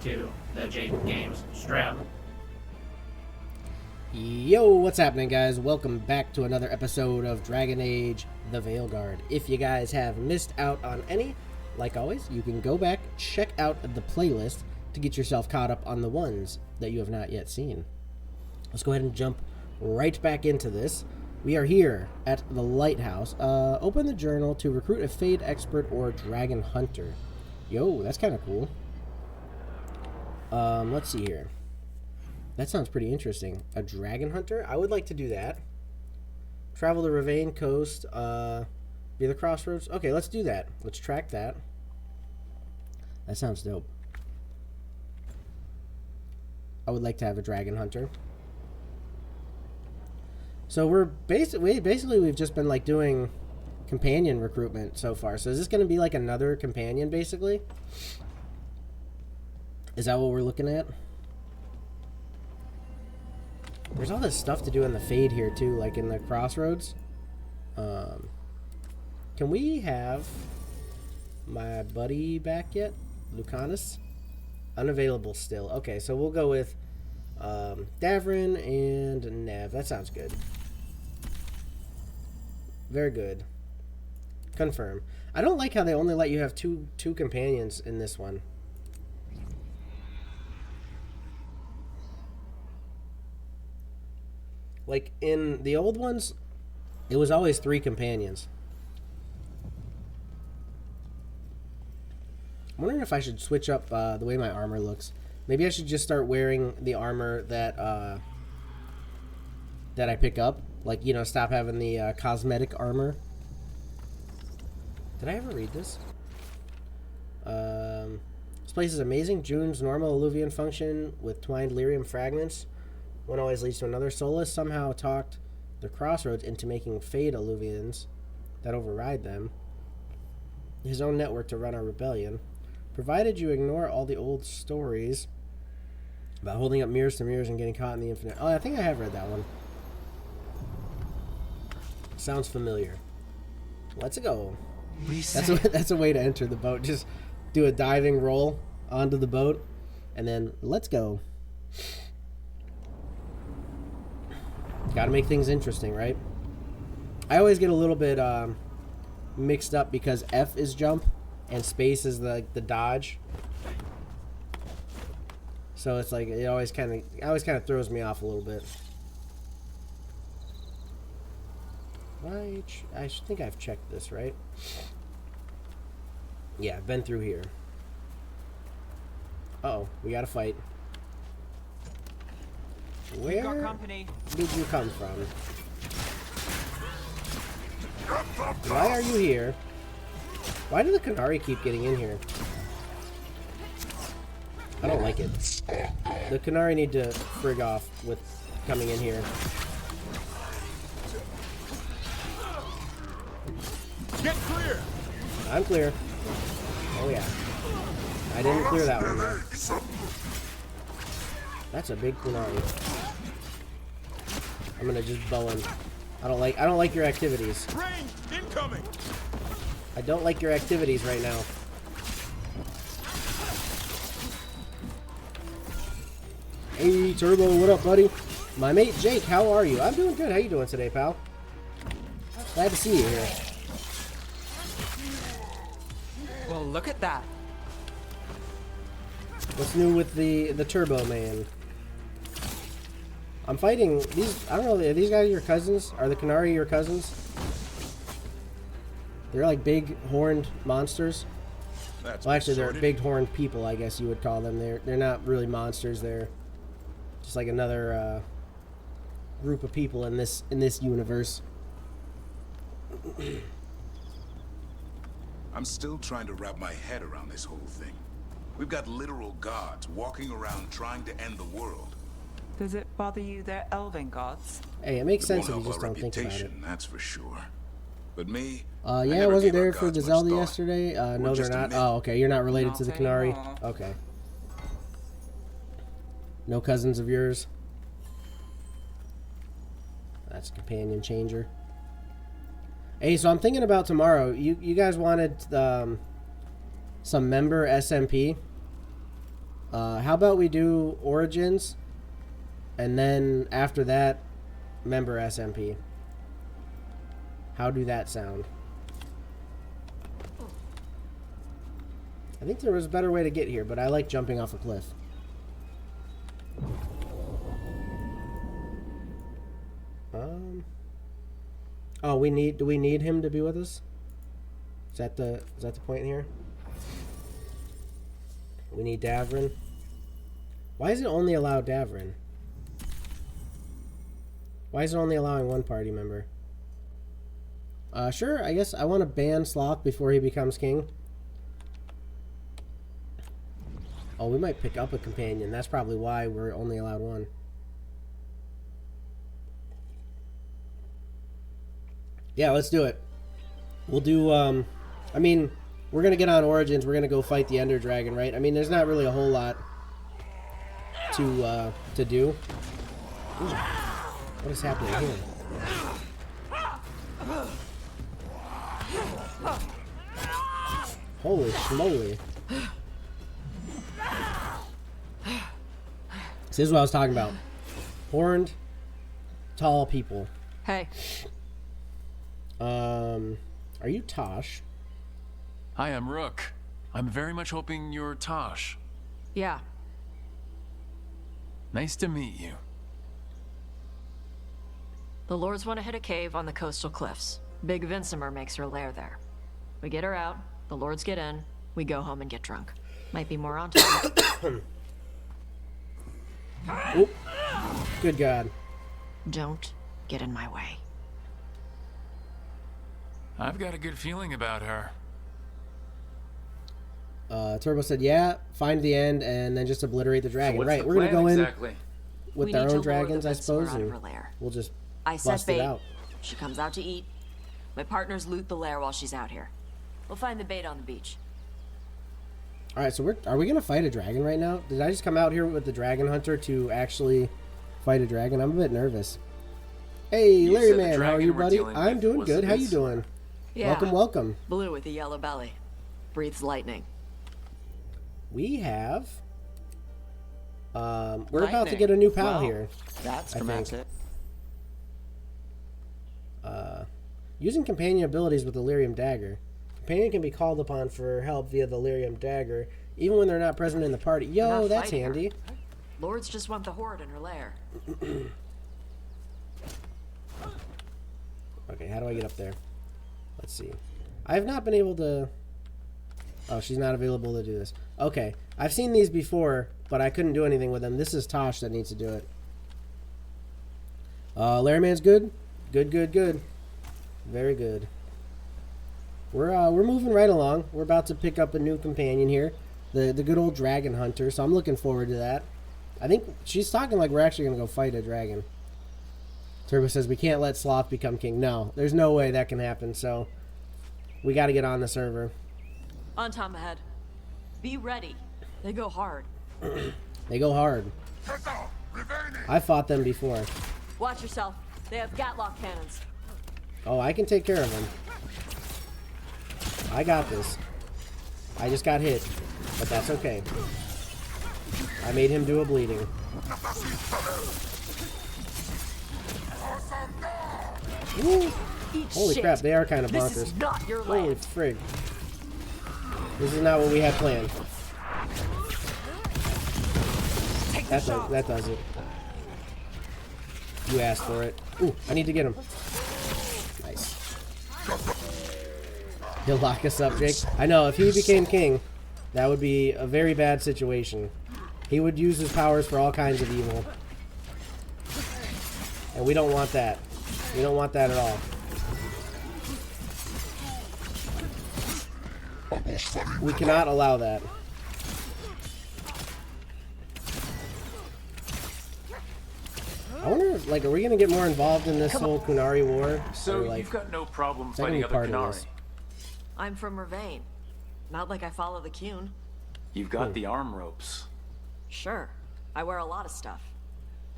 to the Jake Games Strip. Yo, what's happening, guys? Welcome back to another episode of Dragon Age: The Veilguard. If you guys have missed out on any, like always, you can go back, check out the playlist to get yourself caught up on the ones that you have not yet seen. Let's go ahead and jump right back into this. We are here at the lighthouse. Open the journal to recruit a Fade expert or dragon hunter. Yo, that's kind of cool. Let's see here. That sounds pretty interesting. A dragon hunter? I would like to do that. Travel the Ravane coast, via the crossroads. Okay, let's do that. Let's track that. That sounds dope. I would like to have a dragon hunter. So we're basically we've just been like doing companion recruitment so far. So is this going to be like another companion basically? Is that what we're looking at? There's all this stuff to do in the Fade here too, like in the crossroads. Can we have my buddy back yet? Lucanus? Unavailable still. Okay, so we'll go with Davrin and Nev. That sounds good. Very good. Confirm. I don't like how they only let you have two companions in this one. Like in the old ones, it was always 3 companions. I'm wondering if I should switch up the way my armor looks. Maybe I should just start wearing the armor that that I pick up. Like, you know, stop having the cosmetic armor. Did I ever read this? This place is amazing. June's normal alluvian function with twined lyrium fragments. One always leads to another. Solus somehow talked the crossroads into making Fade alluvians that override them. His own network to run our rebellion. Provided you ignore all the old stories about holding up mirrors to mirrors and getting caught in the infinite. Oh, I think I have read that one. Sounds familiar. Let's go. That's a way to enter the boat. Just do a diving roll onto the boat, and then let's go. Gotta make things interesting, right? I always get a little bit mixed up because F is jump and space is the dodge. So it's like it always kind of throws me off a little bit. Right, I think I've checked this, right? Yeah, I've been through here. Uh-oh, we gotta fight. Where did you come from? Why are you here? Why do the Qunari keep getting in here? I don't like it. The Qunari need to frig off with coming in here. Get clear! I'm clear. Oh yeah. I didn't clear that one though. That's a big Qunari. I'm gonna just bow him. I don't like your activities. Rain incoming. I don't like your activities right now. Hey Turbo, what up, buddy? My mate Jake, how are you? I'm doing good. How you doing today, pal? Glad to see you here. Well, look at that. What's new with the Turbo man? I'm fighting these. I don't know. Are these guys your cousins? Are the Qunari your cousins? They're like big horned monsters. Well, actually, they're big horned people. I guess you would call them. They're not really monsters. They're just like another group of people in this universe. I'm still trying to wrap my head around this whole thing. We've got literal gods walking around trying to end the world. Does it bother you they're elven gods? Hey, it makes sense if you just don't think about it. That's for sure. But me, yeah, I wasn't there for the Zelda yesterday. No, they're not. Oh, okay. You're not related to the Qunari. Okay. No cousins of yours. That's a companion changer. Hey, so I'm thinking about tomorrow. You guys wanted some member SMP. How about we do Origins, and then after that, member SMP. How do that sound? I think there was a better way to get here, but I like jumping off a cliff. Oh, do we need him to be with us? Is that the point here? We need Davrin. Why is it only allow Davrin? Why is it only allowing one party member? Sure, I guess I want to ban Sloth before he becomes king. Oh, we might pick up a companion. That's probably why we're only allowed one. Yeah, let's do it. We'll do, I mean, we're going to get on Origins. We're going to go fight the Ender Dragon, right? I mean, there's not really a whole lot to do. Ooh, what is happening here? Holy schmoly. This is what I was talking about. Horned, tall people. Hey. Are you Tosh? Hi, I'm Rook. I'm very much hoping you're Tosh. Yeah. Nice to meet you. The Lords want to hit a cave on the coastal cliffs. Big Vincimer makes her lair there. We get her out, the Lords get in, we go home and get drunk. Might be more on time. Oop. Good God. Don't get in my way. I've got a good feeling about her. Turbo said, yeah, find the end and then just obliterate the dragon. So what's right, the we're going to plan go in exactly? with We our need to own lure dragons, the I Vincimer suppose, out of and her lair. we'll just I set bust it bait. out. She comes out to eat. My partners loot the lair while she's out here. We'll find the bait on the beach. All right, so are we going to fight a dragon right now? Did I just come out here with the dragon hunter to actually fight a dragon? I'm a bit nervous. Hey, You Larry said the Man, how are dragon you, we're buddy? dealing I'm with doing was good. a How you Vincimer. doing? Yeah. Welcome, welcome. Blue with a yellow belly. Breathes lightning. We have... we're about to Lightning. get a new pal Wow. here. That's I think. dramatic. Using companion abilities with the Lyrium Dagger. Companion can be called upon for help via the Lyrium Dagger, even when they're not present in the party. We're Yo, not that's fighting her. handy. Lords just want the horde in her lair. Okay, how do I get up there? Let's see. I have not been able to... Oh, she's not available to do this. Okay, I've seen these before, but I couldn't do anything with them. This is Tosh that needs to do it. Larry Man's good? Good, good, good. Very good. We're moving right along. We're about to pick up a new companion here. The good old dragon hunter, so I'm looking forward to that. I think she's talking like we're actually going to go fight a dragon. Turbo says we can't let Sloth become king. No, there's no way that can happen, so we got to get on the server. On Tom ahead. Be ready. They go hard. They go hard. I fought them before. Watch yourself. They have Gatlock cannons. Oh, I can take care of them. I got this. I just got hit, but that's okay. I made him do a bleeding. Woo. Eat Holy shit. crap, they are kind of This bonkers. is not your Holy land. frig. This is not what we had planned. That does it. You asked for it. Ooh, I need to get him. Nice. He'll lock us up, Jake. I know, if he became king, that would be a very bad situation. He would use his powers for all kinds of evil. And we don't want that. We don't want that at all. We cannot allow that. I wonder, like, are we going to get more involved in this whole Kunari war? So Or, like, you've got no problem is that gonna fighting be other part of Kunari. this? I'm from Mervain. Not like I follow the Qun. You've got the arm ropes. Sure. I wear a lot of stuff.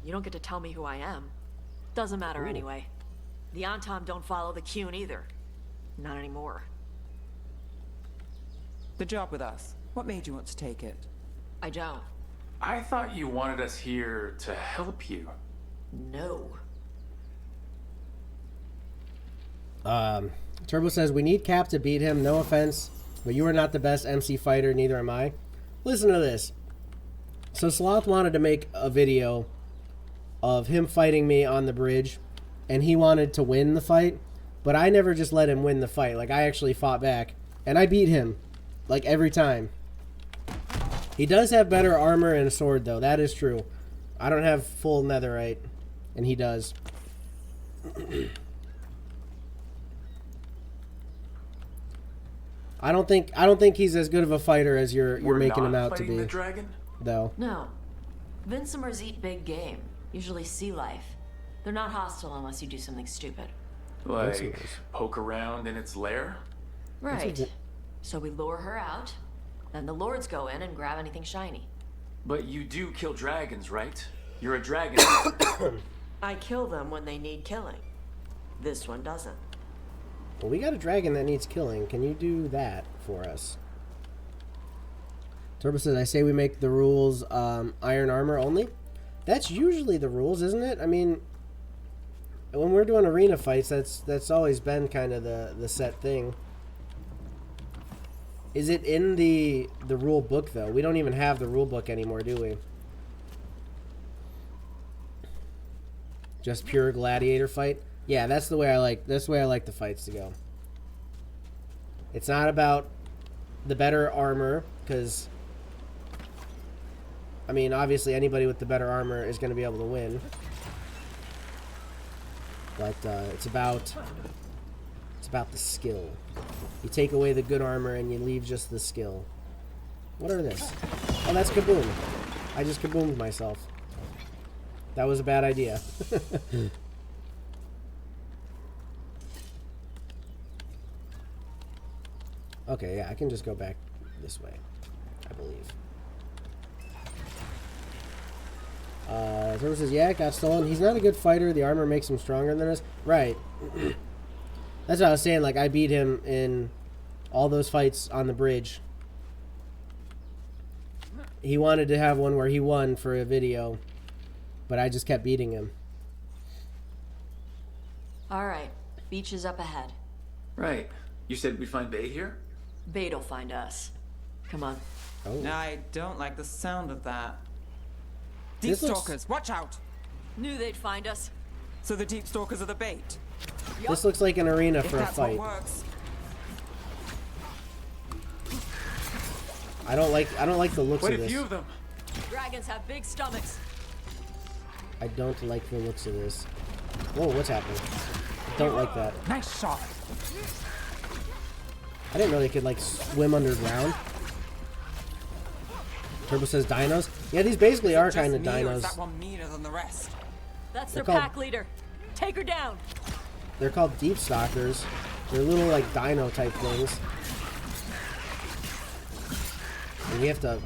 You don't get to tell me who I am. Doesn't matter anyway. The Antom don't follow the Qun either. Not anymore. The job with us. What made you want to take it? I don't. I thought you wanted us here to help you. No. Turbo says, we need Cap to beat him. No offense, but you are not the best MC fighter. Neither am I. Listen to this. So Sloth wanted to make a video of him fighting me on the bridge, and he wanted to win the fight, but I never just let him win the fight. Like, I actually fought back, and I beat him, like, every time. He does have better armor and a sword, though. That is true. I don't have full netherite, and he does. I don't think he's as good of a fighter as you're making him out to be. The dragon? Though. No. Vincimers eat big game, usually sea life. They're not hostile unless you do something stupid. Like poke around in its lair? Right. So we lure her out, then the lords go in and grab anything shiny. But you do kill dragons, right? You're a dragon. I kill them when they need killing. This one doesn't. Well, we got a dragon that needs killing. Can you do that for us? Turbo says, I say we make the rules iron armor only. That's usually the rules, isn't it? I mean, when we're doing arena fights, that's always been kind of the set thing. Is it in the rule book, though? We don't even have the rule book anymore, do we? Just pure gladiator fight? Yeah, that's the way I like the fights to go. It's not about the better armor, because I mean, obviously anybody with the better armor is going to be able to win. But it's about the skill. You take away the good armor and you leave just the skill. What are this? Oh, that's kaboom. I just kaboomed myself. That was a bad idea. Okay, yeah, I can just go back this way, I believe. Turbo says, yeah, it got stolen. He's not a good fighter. The armor makes him stronger than us. Right. That's what I was saying. Like, I beat him in all those fights on the bridge. He wanted to have one where he won for a video, but I just kept beating him. All right. Beach is up ahead. Right. You said we'd find bait here? Bait'll find us. Come on. Oh. I don't like the sound of that. Deep This looks- stalkers, watch out! Knew they'd find us. So the deep stalkers are the bait. This looks like an arena If for a that's fight. what works. I don't like the looks Quite of a this. few of them. Dragons have big stomachs. I don't like the looks of this. Whoa, what's happening? I don't like that. Nice shot. I didn't know they could, like, swim underground. Turbo says dinos. Yeah, these basically are kind of Just me, or is dinos. that one meaner than the rest? That's They're their called- pack leader. Take her down. They're called deep stalkers. They're little, like, dino type things. And we have to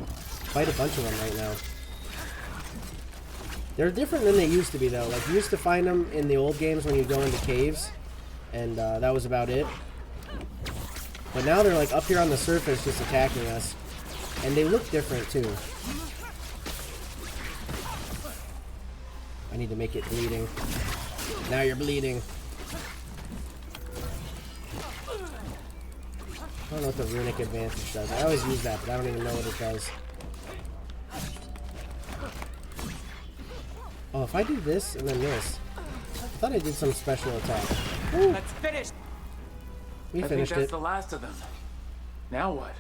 fight a bunch of them right now. They're different than they used to be, though. Like, you used to find them in the old games when you go into caves, and that was about it. But now they're, like, up here on the surface just attacking us. And they look different, too. I need to make it bleeding. Now you're bleeding. I don't know what the runic advantage does. I always use that, but I don't even know what it does. Oh, if I do this and then this. I thought I did some special attack. Woo, Let's finish. we I think finished that's it. the last of them. Now what?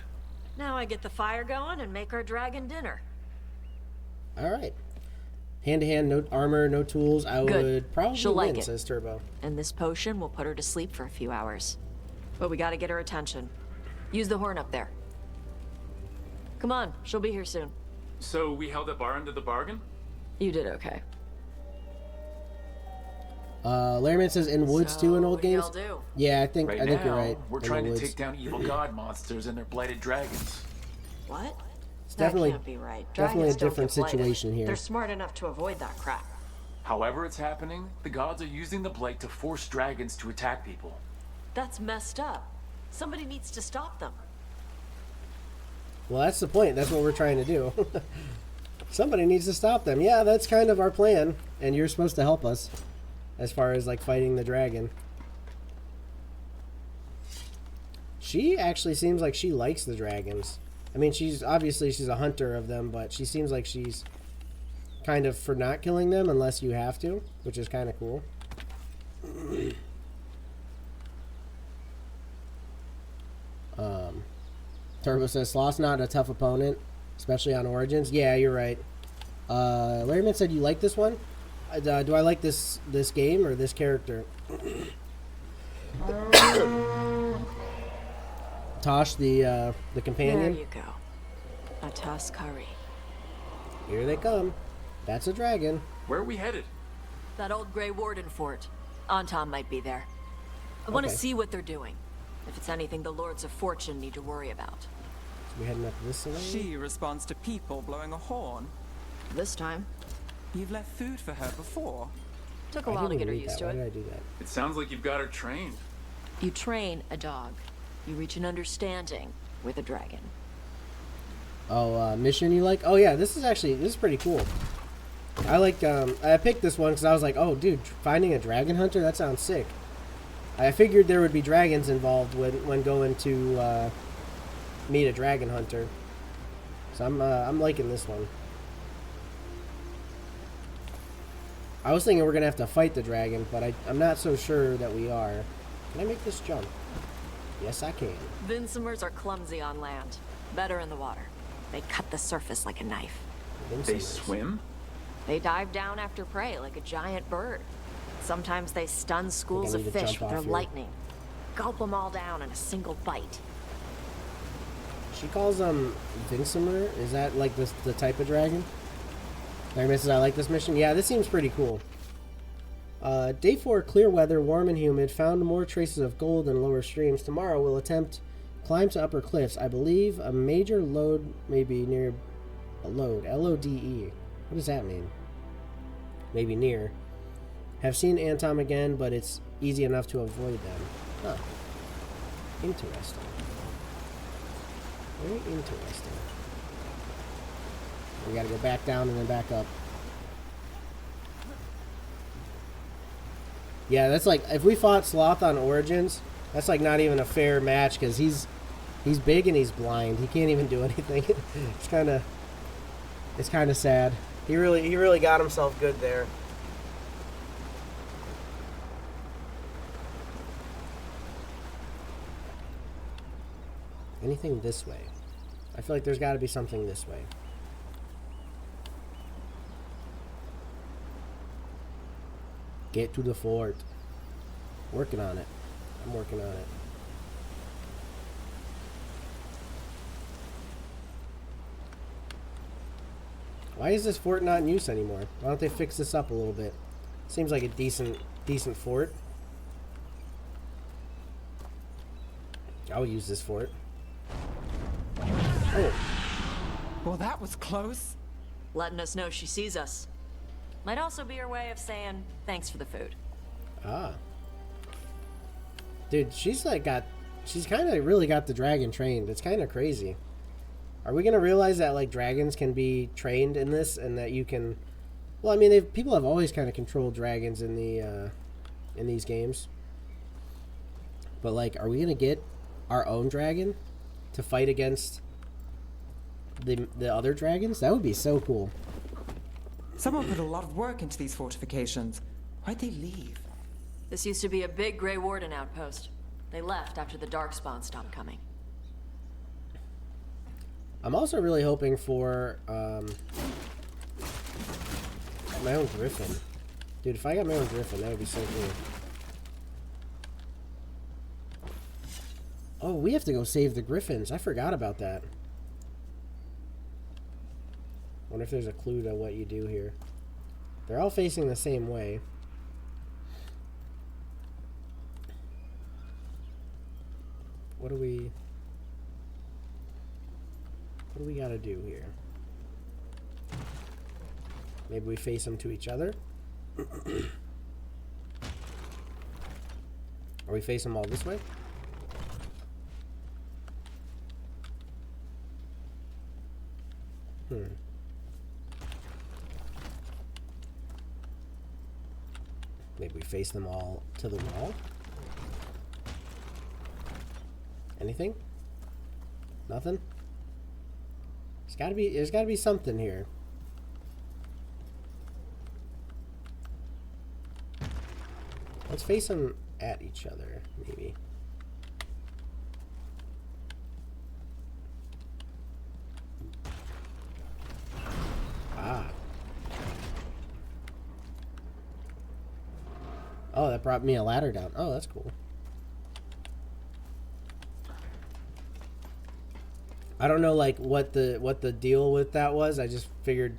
Now I get the fire going and make our dragon dinner. Alright. Hand to hand, no armor, no tools. I Good. would probably She'll win, like it. says Turbo. And this potion will put her to sleep for a few hours. But we gotta get her attention. Use the horn up there. Come on, she'll be here soon. So we held up our end of the bargain? You did okay. Lairman says in woods too in old what do games. y'all do? Yeah, I think Right you're now, right. we're in the trying to woods. take down evil god monsters and their blighted dragons. What? It's definitely that can't be right. definitely Dragons a don't different get blighted. situation here. They're smart enough to avoid that crap. However it's happening, the gods are using the blight to force dragons to attack people. That's messed up. Somebody needs to stop them. Well, that's the point. That's what we're trying to do. Somebody needs to stop them. Yeah, that's kind of our plan. And you're supposed to help us as far as, like, fighting the dragon. She actually seems like she likes the dragons. I mean, she's a hunter of them, but she seems like she's kind of for not killing them unless you have to, which is kind of cool. Turbo says, Sloth's not a tough opponent, especially on Origins. Yeah, you're right. Larryman said, you like this one? Do I like this game or this character? Tosh, the companion. There you go. A Tuskari. Here they come. That's a dragon. Where are we headed? That old Grey Warden fort. Anton might be there. I want to Okay. see what they're doing. If it's anything the Lords of Fortune need to worry about. So we heading up this way? She responds to people blowing a horn. This time, You've left food for her before. took a I while to didn't get her read used that. to Why it. did I do that? It sounds like you've got her trained. You train a dog. You reach an understanding with a dragon. Oh, mission you like? Oh yeah, this is pretty cool. I like, I picked this one because I was like, oh dude, finding a dragon hunter? That sounds sick. I figured there would be dragons involved when going to, meet a dragon hunter. So I'm liking this one. I was thinking we're gonna have to fight the dragon, but I'm not so sure that we are. Can I make this jump? Yes, I can. Vincimers are clumsy on land. Better in the water. They cut the surface like a knife. They swim? They dive down after prey like a giant bird. Sometimes they stun schools I of need to fish jump with their off here. lightning. Gulp them all down in a single bite. She calls them Vincimer. Is that like the type of dragon? Larry misses. I like this mission. Yeah, this seems pretty cool. Day 4, clear weather, warm and humid. Found more traces of gold in lower streams. Tomorrow we'll attempt climb to upper cliffs. I believe a major lode may be near a lode. L-O-D-E. What does that mean? Maybe near. Have seen Antom again, but it's easy enough to avoid them. Huh. Interesting. Very interesting. We gotta go back down and then back up. Yeah, that's like, if we fought Sloth on Origins, that's like not even a fair match, because he's big and he's blind. He can't even do anything. It's kind of sad. He really got himself good there. Anything this way? I feel like there's got to be something this way. Get to the fort. Working on it. I'm working on it. Why is this fort not in use anymore? Why don't they fix this up a little bit? Seems like a decent fort. I'll use this fort. Oh, Well, that was close. Letting us know she sees us. Might also be her way of saying thanks for the food. ah. Dude, she's kind of really got the dragon trained. It's kind of crazy. Are we going to realize that, like, dragons can be trained in this and that you can... Well, I mean, people have always kind of controlled dragons in in these games. But, like, are we going to get our own dragon to fight against the other dragons? That would be so cool. Someone put a lot of work into these fortifications. Why'd they leave? This used to be a big Grey Warden outpost. They left after the Darkspawn stopped coming. I'm also really hoping for my own griffin. Dude, if I got my own griffin, that would be so cool. Oh, we have to go save the griffins. I forgot about that. Wonder if there's a clue to what you do here. They're all facing the same way. What do we gotta do here? Maybe we face them to each other? Or we face them all this way? Maybe we face them all to the wall. Anything? Nothing? There's gotta be something here. Let's face them at each other, maybe. Ah. Oh, that brought me a ladder down. Oh, that's cool. I don't know, like, what the deal with that was. I just figured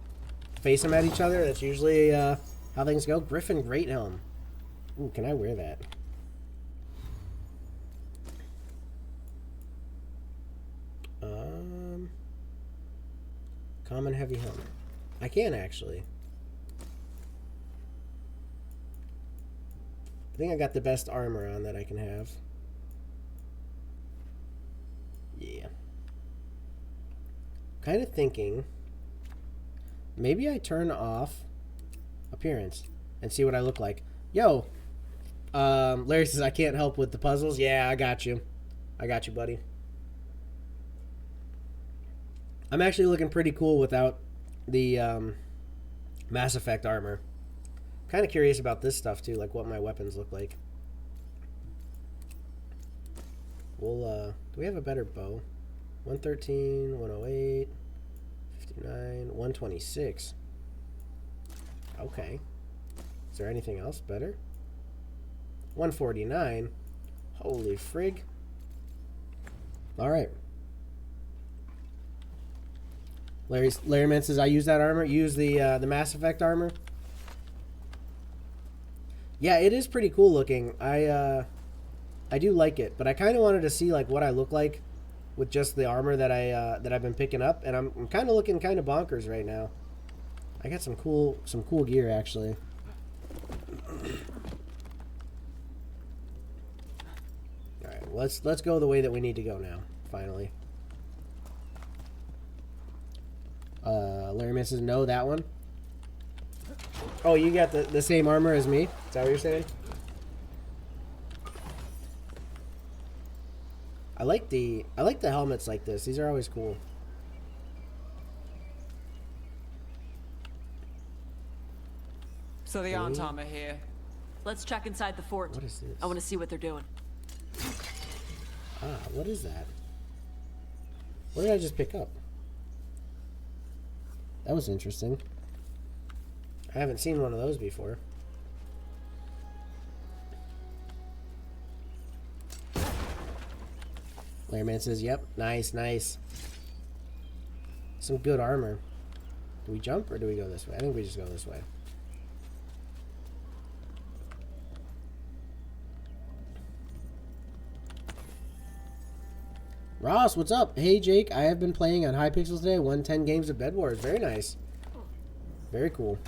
face them at each other. That's usually how things go. Griffin Great Helm. Ooh, can I wear that? Common heavy helmet. I can actually. I think I got the best armor on that I can have. Yeah. Kind of thinking maybe I turn off appearance and see what I look like. Yo, Larry says I can't help with the puzzles. Yeah, I got you. I got you, buddy. I'm actually looking pretty cool without the Mass Effect armor. I'm kind of curious about this stuff too, like what my weapons look like. We'll do we have a better bow? 113, 108, 59, 126. Okay. Is there anything else better? 149. Holy frig. Alright. Larry Man says I use that armor. Use the Mass Effect armor. Yeah, it is pretty cool looking. I do like it, but I kind of wanted to see like what I look like with just the armor that I've been picking up, and I'm kind of looking kind of bonkers right now. I got some cool gear actually. All right, let's go the way that we need to go now. Finally. Larry says no, that one. Oh, you got the same armor as me? Is that what you're saying? I like the helmets like this. These are always cool. So the Antom are here. Let's check inside the fort. What is this? I want to see what they're doing. Ah, what is that? What did I just pick up? That was interesting. I haven't seen one of those before. Larryman says, yep, nice, nice. Some good armor. Do we jump or do we go this way? I think we just go this way. Ross, what's up? Hey, Jake, I have been playing on Hypixel today. Won 10 games of Bed Wars. Very nice. Very cool.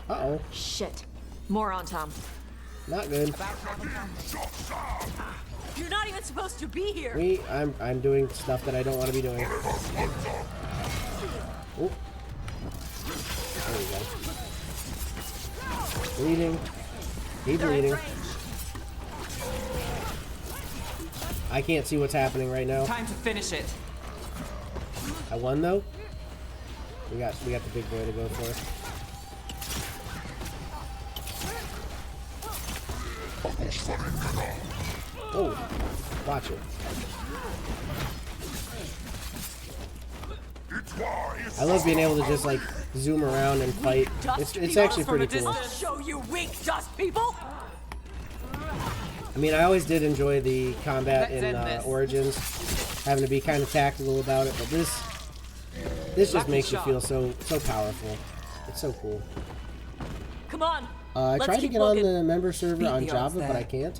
Uh-oh. Shit. More on Tom. Not good. You're not even supposed to be here. I'm doing stuff that I don't want to be doing. Oh. There we go. Bleeding. Keep bleeding. I can't see what's happening right now. Time to finish it. I won though. We got the big boy to go for. Oh, watch it. I love being able to just like zoom around and fight. It's actually pretty cool. I'll show you weak dust people. I mean, I always did enjoy the combat in Origins, having to be kind of tactical about it, but this just makes you feel so powerful. It's so cool. Come on. I tried to get on the member server on Java, but I can't.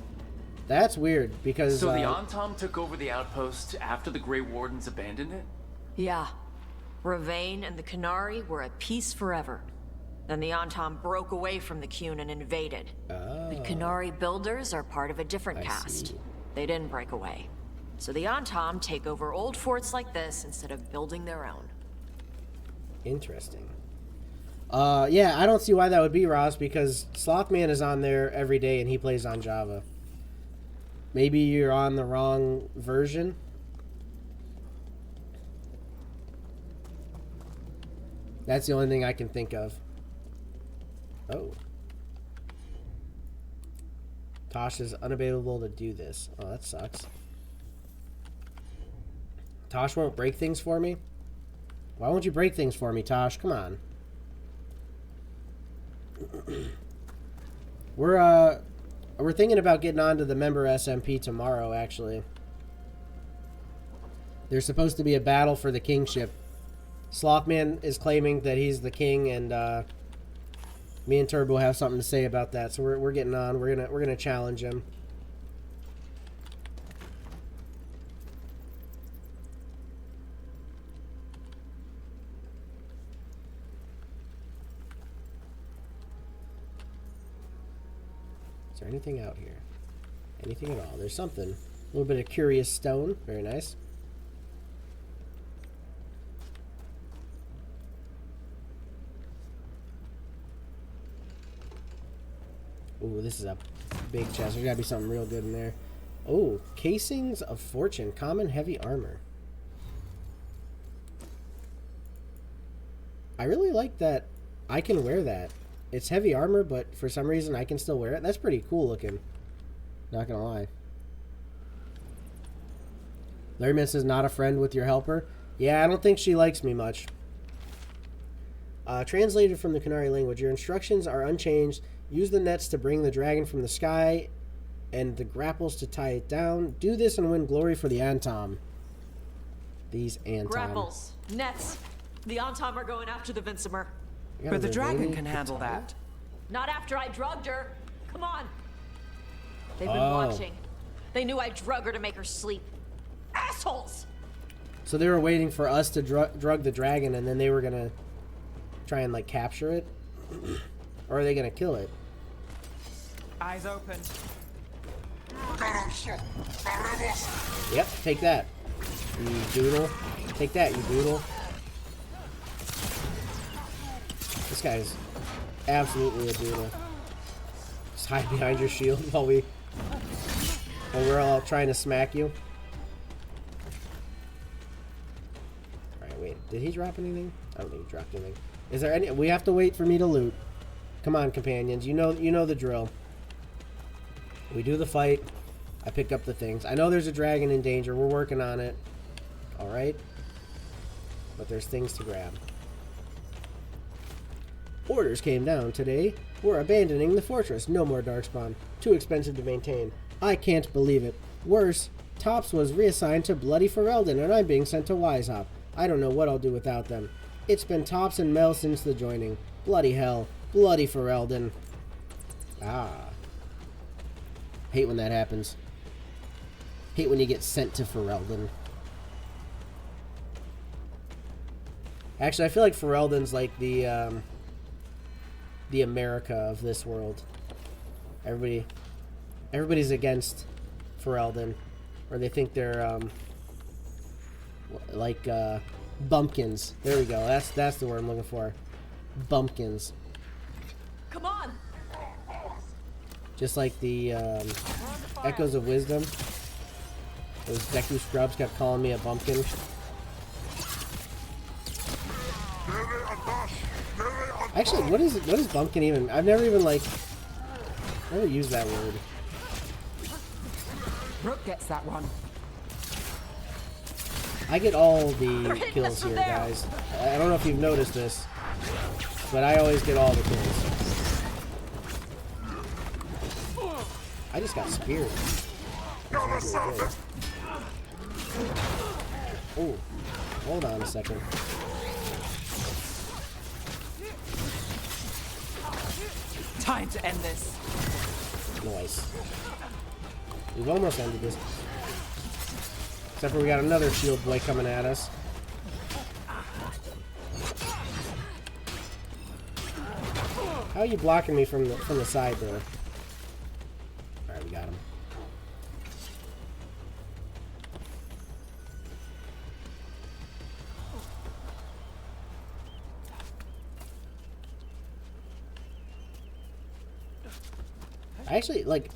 That's weird because. So the Antom took over the outpost after the Grey Wardens abandoned it? Yeah. Ravane and the Canary were at peace forever. Then the Antom broke away from the Qun and invaded. The Canary builders are part of a different caste. See. They didn't break away. So the Antom take over old forts like this instead of building their own. Interesting. Yeah, I don't see why that would be, Ross, because Slothman is on there every day and he plays on Java. Maybe you're on the wrong version. That's the only thing I can think of. Oh. Tosh is unavailable to do this. Oh, that sucks. Tosh won't break things for me? Why won't you break things for me, Tosh? Come on. We're thinking about getting onto the member SMP tomorrow, actually. There's supposed to be a battle for the kingship. Slothman is claiming that he's the king, and me and Turbo have something to say about that. So we're getting on. We're gonna challenge him. Is there anything out here? Anything at all? There's something. A little bit of curious stone. Very nice. Ooh, this is a big chest. There's gotta be something real good in there. Oh, casings of fortune. Common heavy armor. I really like that I can wear that. It's heavy armor, but for some reason I can still wear it. That's pretty cool looking. Not gonna lie. Larryman says, not a friend with your helper. Yeah, I don't think she likes me much. Translated from the Canary language, your instructions are unchanged. Use the nets to bring the dragon from the sky and the grapples to tie it down. Do this and win glory for the Antom. These Antom. Grapples, nets. The Antom are going after the Vincimer. But the dragon can handle that. Not after I drugged her. Come on. They've been watching. They knew I drug her to make her sleep. Assholes! So they were waiting for us to drug the dragon, and then they were gonna try and like capture it, or are they gonna kill it? Eyes open. Yep, take that, you doodle. Take that, you doodle. This guy's absolutely a doodle. Just hide behind your shield while we're all trying to smack you. Alright, wait. Did he drop anything? I don't think he dropped anything. Is there any... We have to wait for me to loot. Come on, companions. You know the drill. We do the fight. I pick up the things. I know there's a dragon in danger. We're working on it. Alright? But there's things to grab. Orders came down today. We're abandoning the fortress. No more Darkspawn. Too expensive to maintain. I can't believe it. Worse, Tops was reassigned to Bloody Ferelden, and I'm being sent to Wisehop. I don't know what I'll do without them. It's been Tops and Mel since the joining. Bloody hell. Bloody Ferelden. Ah. Hate when that happens. Hate when you get sent to Ferelden. Actually, I feel like Ferelden's like the America of this world. Everybody's against Ferelden, or they think they're like bumpkins. There we go. That's the word I'm looking for. Bumpkins. Come on. Just like the Echoes of Wisdom. Those Deku scrubs kept calling me a bumpkin. Actually, what is bumpkin even? I've never even never used that word. Rook gets that one. I get all the kills here, guys. I don't know if you've noticed this, but I always get all the kills. I just got speared. Oh, hold on a second. Time to end this. Nice. We've almost ended this. Except for we got another shield boy coming at us. How are you blocking me from the side there? Alright, we got him. I actually, like,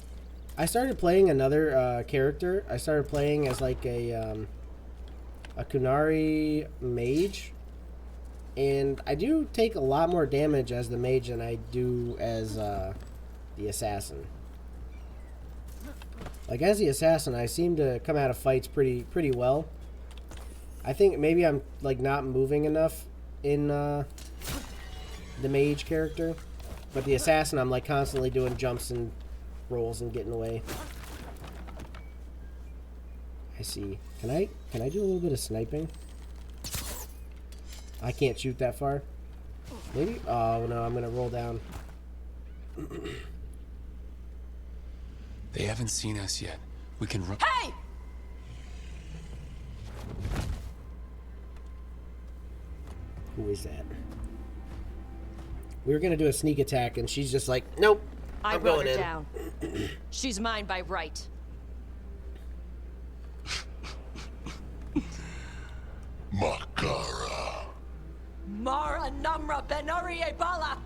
I started playing another character. I started playing as, like, a Kunari mage. And I do take a lot more damage as the mage than I do as the assassin. Like, as the assassin, I seem to come out of fights pretty well. I think maybe I'm, like, not moving enough in the mage character. But the assassin, I'm, like, constantly doing jumps and rolls and getting away. I see. Can I do a little bit of sniping? I can't shoot that far. Maybe? Oh, no, I'm going to roll down. They haven't seen us yet. We can run. Hey! Who is that? We were going to do a sneak attack, and she's just like, nope, I'm wrote going her in. down. She's mine by right. Makara. Mara Namra Benari Ebala!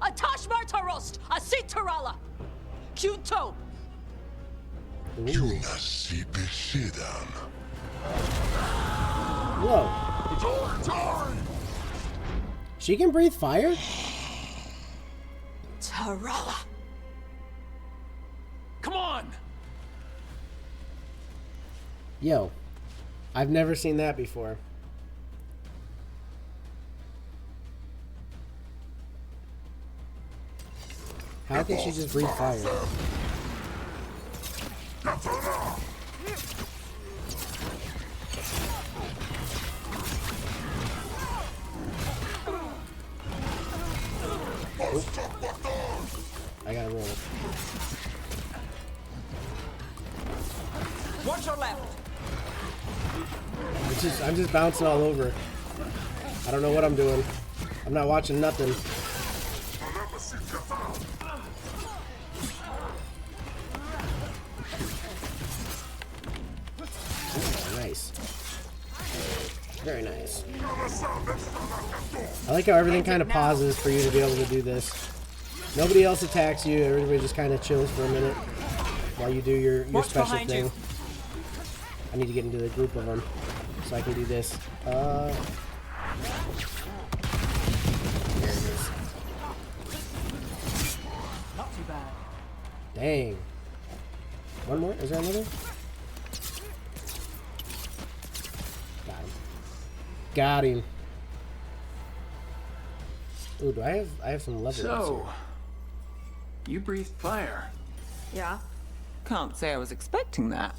Atash Martarost! Asitarala! Kunto! Junasi Besidan. Whoa. She can breathe fire? Tarala! Come on! Yo. I've never seen that before. How can she just breathe fire? Oop. I gotta roll. Watch your left. I'm just bouncing all over. I don't know what I'm doing. I'm not watching nothing. Ooh, nice. Very nice. I like how everything kind of pauses for you to be able to do this. Nobody else attacks you. Everybody just kind of chills for a minute while you do your special thing. You. I need to get into the group of them so I can do this. There it is. Not too bad. Dang. One more? Is there another? Got him. Got him. Ooh, do I have some level So, you breathed fire. Yeah? Can't say I was expecting that.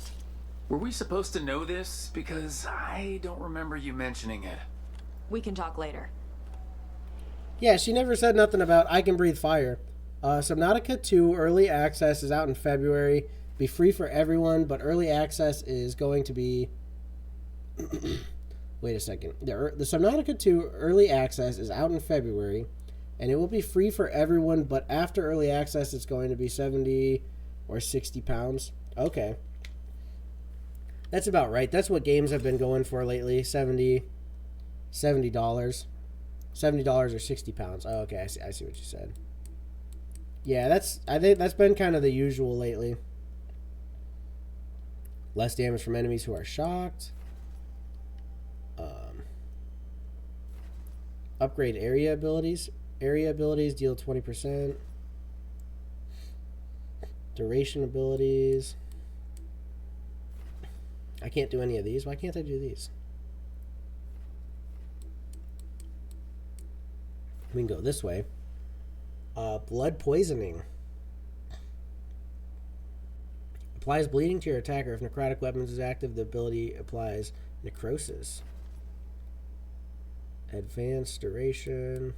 Were we supposed to know this? Because I don't remember you mentioning it. We can talk later. Yeah, she never said nothing about I can breathe fire. Subnautica 2 early access is out in February. Be free for everyone, but early access is going to be... Wait a second. The Subnautica 2 early access is out in February, and it will be free for everyone, but after early access it's going to be 70 or 60 pounds. Okay. That's about right. That's what games have been going for lately. $70. $70 or 60 pounds. Oh, okay. I see what you said. Yeah, I think that's been kind of the usual lately. Less damage from enemies who are shocked. Upgrade area abilities. Area abilities deal 20%. Duration abilities. I can't do any of these. Why can't I do these? We can go this way. Blood poisoning. Applies bleeding to your attacker. If necrotic weapons is active, the ability applies necrosis. Advanced duration.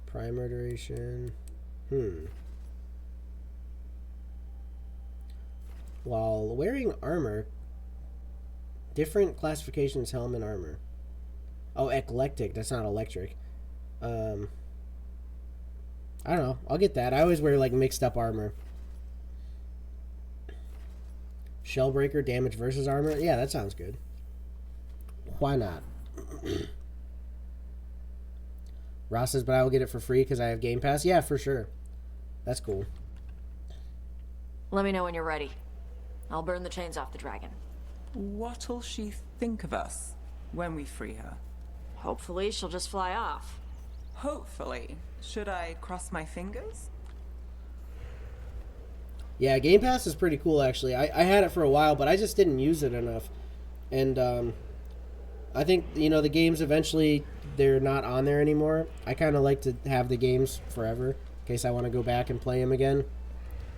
Primer duration. While wearing armor, different classifications helmet armor. Oh, eclectic. That's not electric. I don't know. I'll get that. I always wear, like, mixed up armor. Shellbreaker, damage versus armor. Yeah, that sounds good. Why not? Ross says, but I will get it for free because I have Game Pass. Yeah, for sure. That's cool. Let me know when you're ready. I'll burn the chains off the dragon. What'll she think of us when we free her? Hopefully she'll just fly off. Hopefully. Should I cross my fingers? Yeah, Game Pass is pretty cool, actually. I had it for a while, but I just didn't use it enough. And I think, you know, the games eventually, they're not on there anymore. I kind of like to have the games forever, in case I want to go back and play them again.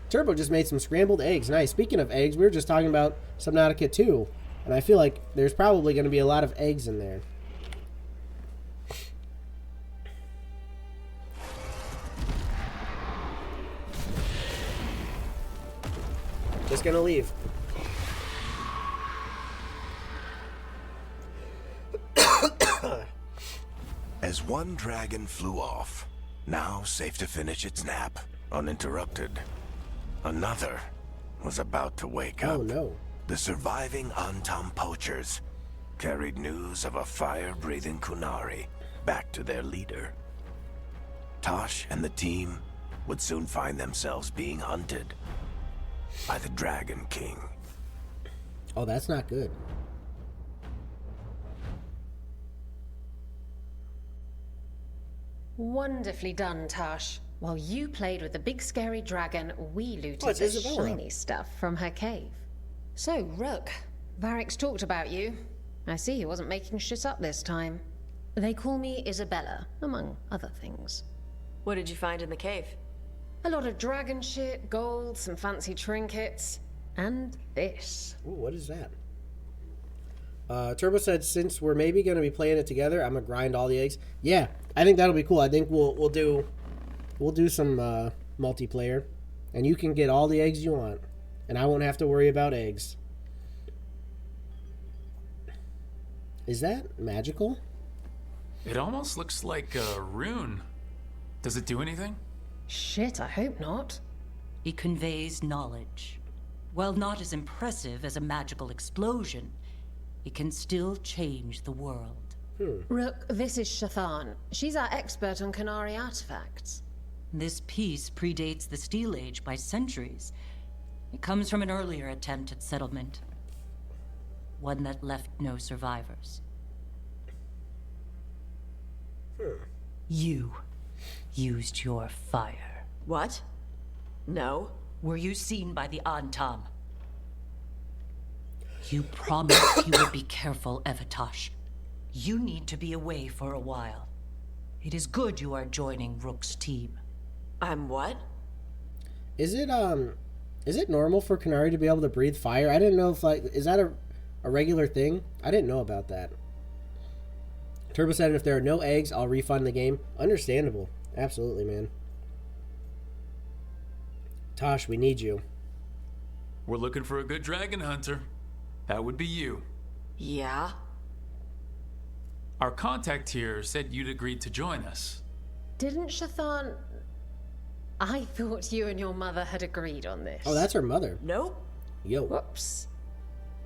Turbo just made some scrambled eggs. Nice. Speaking of eggs, we were just talking about Subnautica 2, and I feel like there's probably going to be a lot of eggs in there. Just gonna leave. As one dragon flew off, now safe to finish its nap, uninterrupted, another was about to wake up. Oh no. The surviving Antam poachers carried news of a fire-breathing Kunari back to their leader. Tosh and the team would soon find themselves being hunted by the Dragon King. Oh, that's not good. Wonderfully done, Tash. While you played with the big scary dragon, we looted Oh, it's the Isabella. shiny stuff from her cave. So, Rook, Varric's talked about you. I see he wasn't making shit up this time. They call me Isabella, among other things. What did you find in the cave? A lot of dragon shit, gold, some fancy trinkets, and this. Ooh, what is that? Turbo said, since we're maybe going to be playing it together, I'm going to grind all the eggs. Yeah, I think that'll be cool. I think we'll do some multiplayer, and you can get all the eggs you want, and I won't have to worry about eggs. Is that magical? It almost looks like a rune. Does it do anything? Shit, I hope not. It conveys knowledge. While not as impressive as a magical explosion, it can still change the world. Rook, this is Shathan. She's our expert on Kunari artifacts. This piece predates the Steel Age by centuries. It comes from an earlier attempt at settlement. One that left no survivors. You used your fire. What? No. Were you seen by the Antam? You promised you would be careful, Evatosh. You need to be away for a while. It is good you are joining Rook's team. I'm what? Is it normal for Kunari to be able to breathe fire? I didn't know if, like, is that a regular thing? I didn't know about that. Turbo said, if there are no eggs, I'll refund the game. Understandable. Absolutely, man. Tosh, we need you. We're looking for a good dragon hunter. That would be you. Yeah? Our contact here said you'd agreed to join us. Didn't Shathan... I thought you and your mother had agreed on this. Oh, that's her mother. Nope. Yo. Whoops.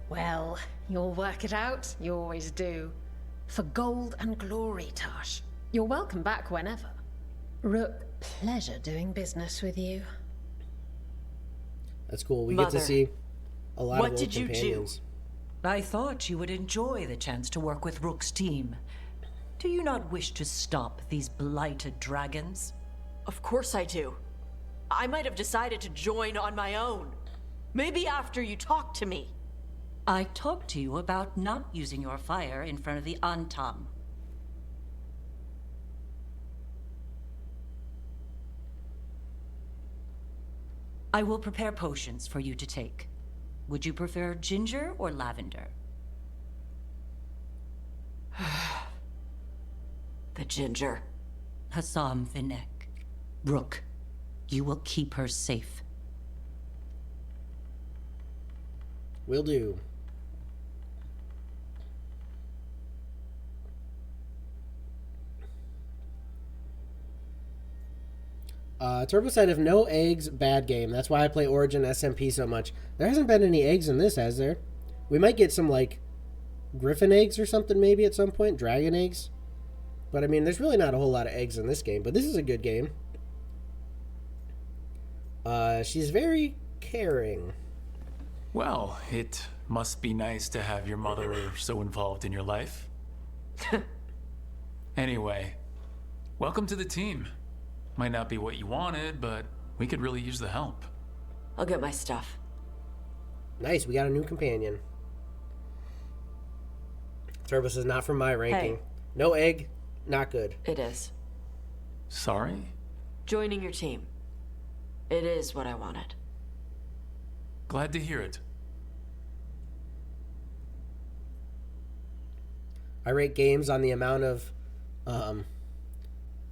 Well, you'll work it out. You always do. For gold and glory, Tash. You're welcome back whenever. Rook, pleasure doing business with you. That's cool. We get to Mother, see a lot what of old did you do? companions. I thought you would enjoy the chance to work with Rook's team. Do you not wish to stop these blighted dragons? Of course I do. I might have decided to join on my own. Maybe after you talked to me. I talked to you about not using your fire in front of the Antam. I will prepare potions for you to take. Would you prefer ginger or lavender? The ginger. Hassam Vinek. Rook, you will keep her safe. Will do. Turbo said, if no eggs, bad game. That's why I play Origin SMP so much. There hasn't been any eggs in this, has there? We might get some, like, griffin eggs or something maybe at some point. Dragon eggs. But, I mean, there's really not a whole lot of eggs in this game. But this is a good game. She's very caring. Well, it must be nice to have your mother so involved in your life. Anyway, welcome to the team. Might not be what you wanted, but we could really use the help. I'll get my stuff. Nice, we got a new companion. Turbis is not from my ranking. Hey. No egg, not good. It is. Sorry? Joining your team. It is what I wanted. Glad to hear it. I rate games on the amount of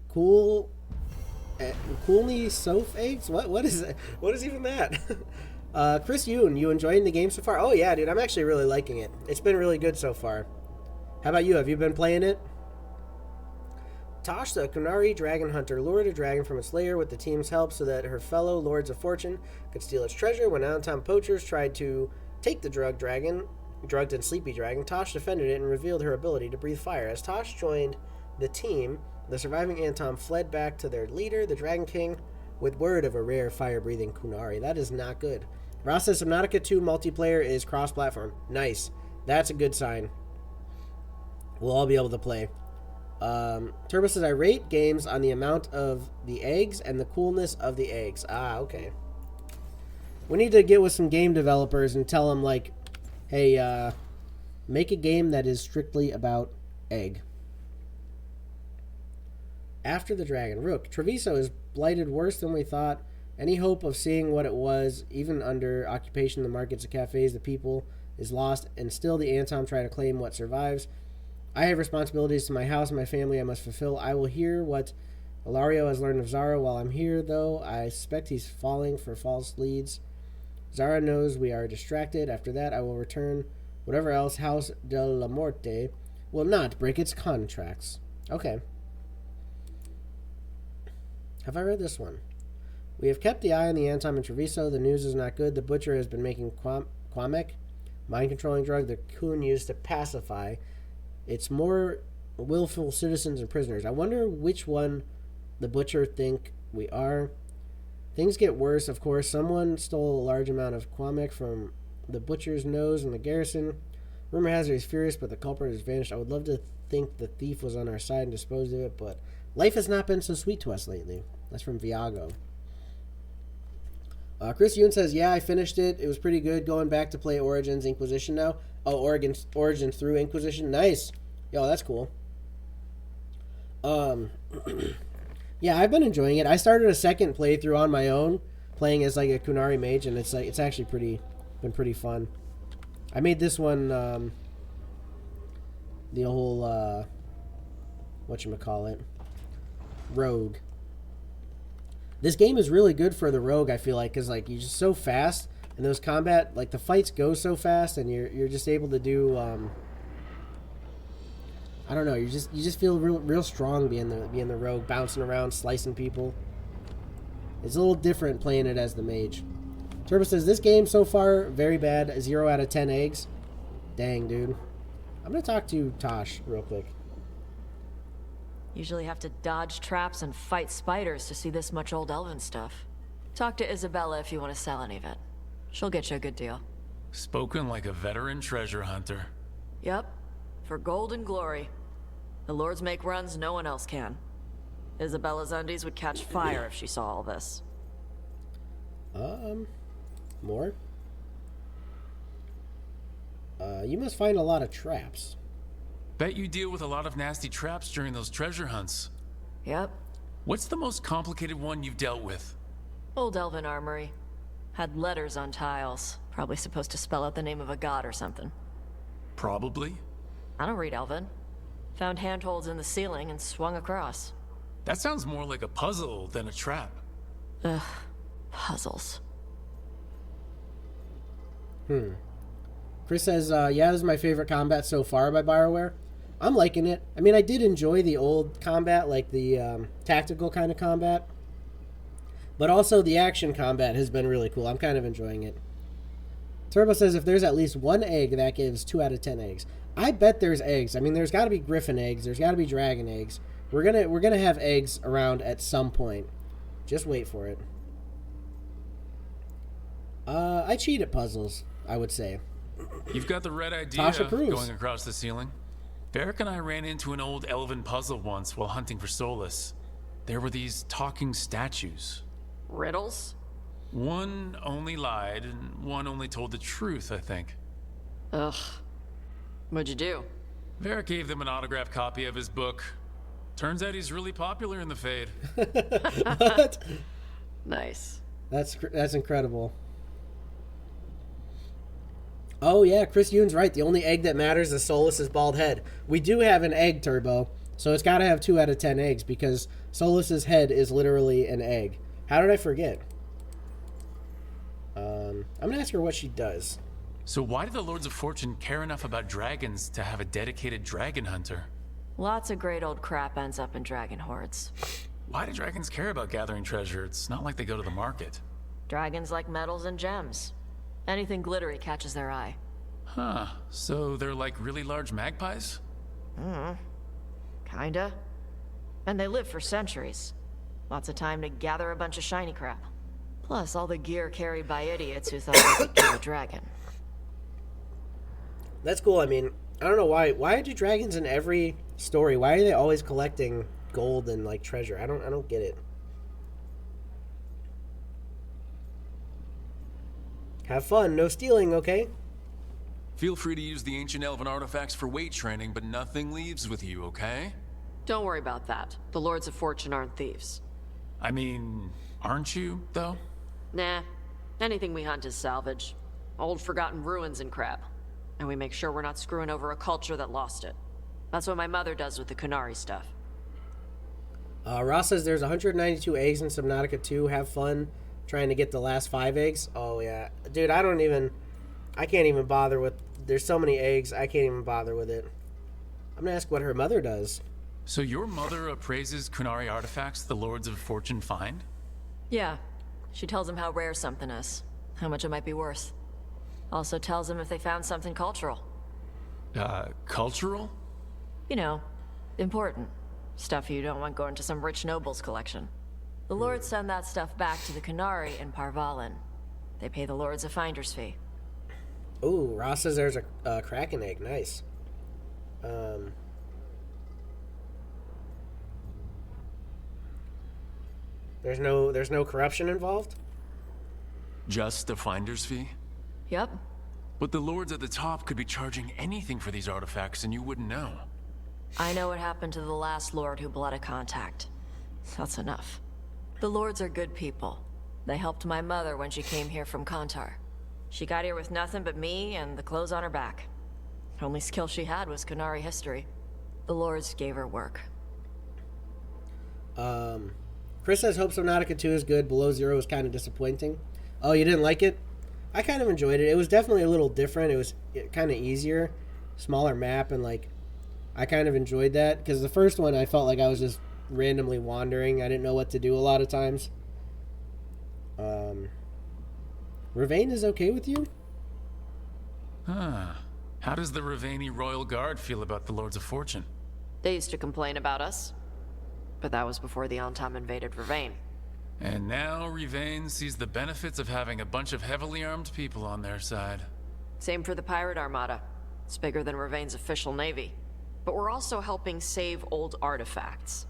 coolly soph eggs. What is that? What is even that? Chris Yoon, you enjoying the game so far? Oh yeah, dude, I'm actually really liking it. It's been really good so far. How about you? Have you been playing it? Tosh, the Kunari dragon hunter, lured a dragon from its lair with the team's help so that her fellow Lords of Fortune could steal its treasure. When Anton poachers tried to take the drugged and sleepy dragon, Tosh defended it and revealed her ability to breathe fire. As Tosh joined the team, the surviving Anton fled back to their leader, the Dragon King, with word of a rare fire-breathing Kunari. That is not good. Ross says Subnautica 2 multiplayer is cross-platform. Nice. That's a good sign. We'll all be able to play. Turbo says I rate games on the amount of the eggs and the coolness of the eggs. Ah, okay. We need to get with some game developers and tell them, like, hey, make a game that is strictly about egg. After the Dragon. Rook. Treviso is blighted worse than we thought. Any hope of seeing what it was, even under occupation, the markets, the cafes, the people, is lost, and still the Antom try to claim what survives. I have responsibilities to my house and my family I must fulfill. I will hear what Ilario has learned of Zara while I'm here, though. I suspect he's falling for false leads. Zara knows we are distracted. After that, I will return. Whatever else, House de la Morte will not break its contracts. Okay. Have I read this one? We have kept the eye on the Antom and Treviso. The news is not good. The Butcher has been making Quamek, mind-controlling drug the Kun used to pacify its more willful citizens and prisoners. I wonder which one the Butcher think we are. Things get worse, of course. Someone stole a large amount of Quamek from the Butcher's nose in the garrison. Rumor has it he's furious, but the culprit has vanished. I would love to think the thief was on our side and disposed of it, but life has not been so sweet to us lately. That's from Viago. Chris Yoon says, yeah, I finished it. It was pretty good. Going back to play Origins Inquisition now. Oh, Origins through Inquisition. Nice. Yo, that's cool. Yeah, I've been enjoying it. I started a second playthrough on my own, playing as like a Kunari mage, and it's actually been pretty fun. I made this one the whole whatchamacallit, rogue. This game is really good for the rogue, I feel like, because like you're just so fast, and those combat, like the fights go so fast, and you're just able to do I don't know, you just feel real strong being the rogue, bouncing around, slicing people. It's a little different playing it as the mage. Turbo says this game so far very bad, 0 out of 10 eggs. Dang, dude. I'm gonna talk to Tosh real quick. Usually have to dodge traps and fight spiders to see this much old elven stuff. Talk to Isabella if you want to sell any of it. She'll get you a good deal. Spoken like a veteran treasure hunter. Yep. For gold and glory. The lords make runs no one else can. Isabella's undies would catch fire if she saw all this. More? You must find a lot of traps. Bet you deal with a lot of nasty traps during those treasure hunts. Yep. What's the most complicated one you've dealt with? Old elven armory. Had letters on tiles. Probably supposed to spell out the name of a god or something. Probably. I don't read elven. Found handholds in the ceiling and swung across. That sounds more like a puzzle than a trap. Ugh. Puzzles. Chris says, yeah, this is my favorite combat so far by BioWare. I'm liking it. I mean, I did enjoy the old combat, like the tactical kind of combat. But also the action combat has been really cool. I'm kind of enjoying it. Turbo says if there's at least one egg, that gives 2 out of 10 eggs. I bet there's eggs. I mean, there's got to be griffin eggs. There's got to be dragon eggs. We're gonna have eggs around at some point. Just wait for it. I cheat at puzzles, I would say. You've got the red idea Tosh approves. going across the ceiling. Varric and I ran into an old elven puzzle once while hunting for Solus. There were these talking statues. Riddles? One only lied, and one only told the truth, I think. Ugh. What'd you do? Varric gave them an autographed copy of his book. Turns out he's really popular in the Fade. What? Nice. That's incredible. Oh yeah, Chris Yoon's right. The only egg that matters is Solus's bald head. We do have an egg, Turbo, so it's got to have 2 out of 10 eggs because Solus's head is literally an egg. How did I forget? I'm gonna ask her what she does. So why do the Lords of Fortune care enough about dragons to have a dedicated dragon hunter? Lots of great old crap ends up in dragon hordes. Why do dragons care about gathering treasure? It's not like they go to the market. Dragons like metals and gems. Anything glittery catches their eye. Huh. So they're like really large magpies? Kinda. And they live for centuries. Lots of time to gather a bunch of shiny crap. Plus all the gear carried by idiots who thought they could kill a dragon. That's cool. I mean, I don't know why. Why do dragons in every story? Why are they always collecting gold and like treasure? I don't get it. Have fun. No stealing, okay? Feel free to use the ancient elven artifacts for weight training, but nothing leaves with you, okay? Don't worry about that. The Lords of Fortune aren't thieves. I mean, aren't you, though? Nah. Anything we hunt is salvage. Old forgotten ruins and crap. And we make sure we're not screwing over a culture that lost it. That's what my mother does with the Kunari stuff. Ross says there's 192 eggs in Subnautica 2. Have fun trying to get the last 5 eggs. Oh, yeah. Dude, I can't even bother with... There's so many eggs, I can't even bother with it. I'm going to ask what her mother does. So your mother appraises Kunari artifacts the Lords of Fortune find? Yeah. She tells them how rare something is. How much it might be worth. Also tells them if they found something cultural. Cultural? You know, important. Stuff you don't want going to some rich noble's collection. The Lords send that stuff back to the Kunari in Parvalin. They pay the Lords a finder's fee. Ooh, Ross says there's a Kraken egg. Nice. There's no corruption involved? Just a finder's fee? Yep. But the Lords at the top could be charging anything for these artifacts and you wouldn't know. I know what happened to the last Lord who bled a contact. That's enough. The Lords are good people. They helped my mother when she came here from Kantar. She got here with nothing but me and the clothes on her back. Only skill she had was Kunari history. The Lords gave her work. Chris says Hope Subnautica 2 is good. Below Zero is kind of disappointing. Oh, you didn't like it? I kind of enjoyed it. It was definitely a little different. It was kind of easier. Smaller map, and like, I kind of enjoyed that. Because the first one, I felt like I was just randomly wandering. I didn't know what to do a lot of times. Ravane is okay with you? Huh. How does the Ravani Royal Guard feel about the Lords of Fortune? They used to complain about us. But that was before the Antam invaded Ravane. And now Ravane sees the benefits of having a bunch of heavily armed people on their side. Same for the Pirate Armada. It's bigger than Ravane's official navy. But we're also helping save old artifacts.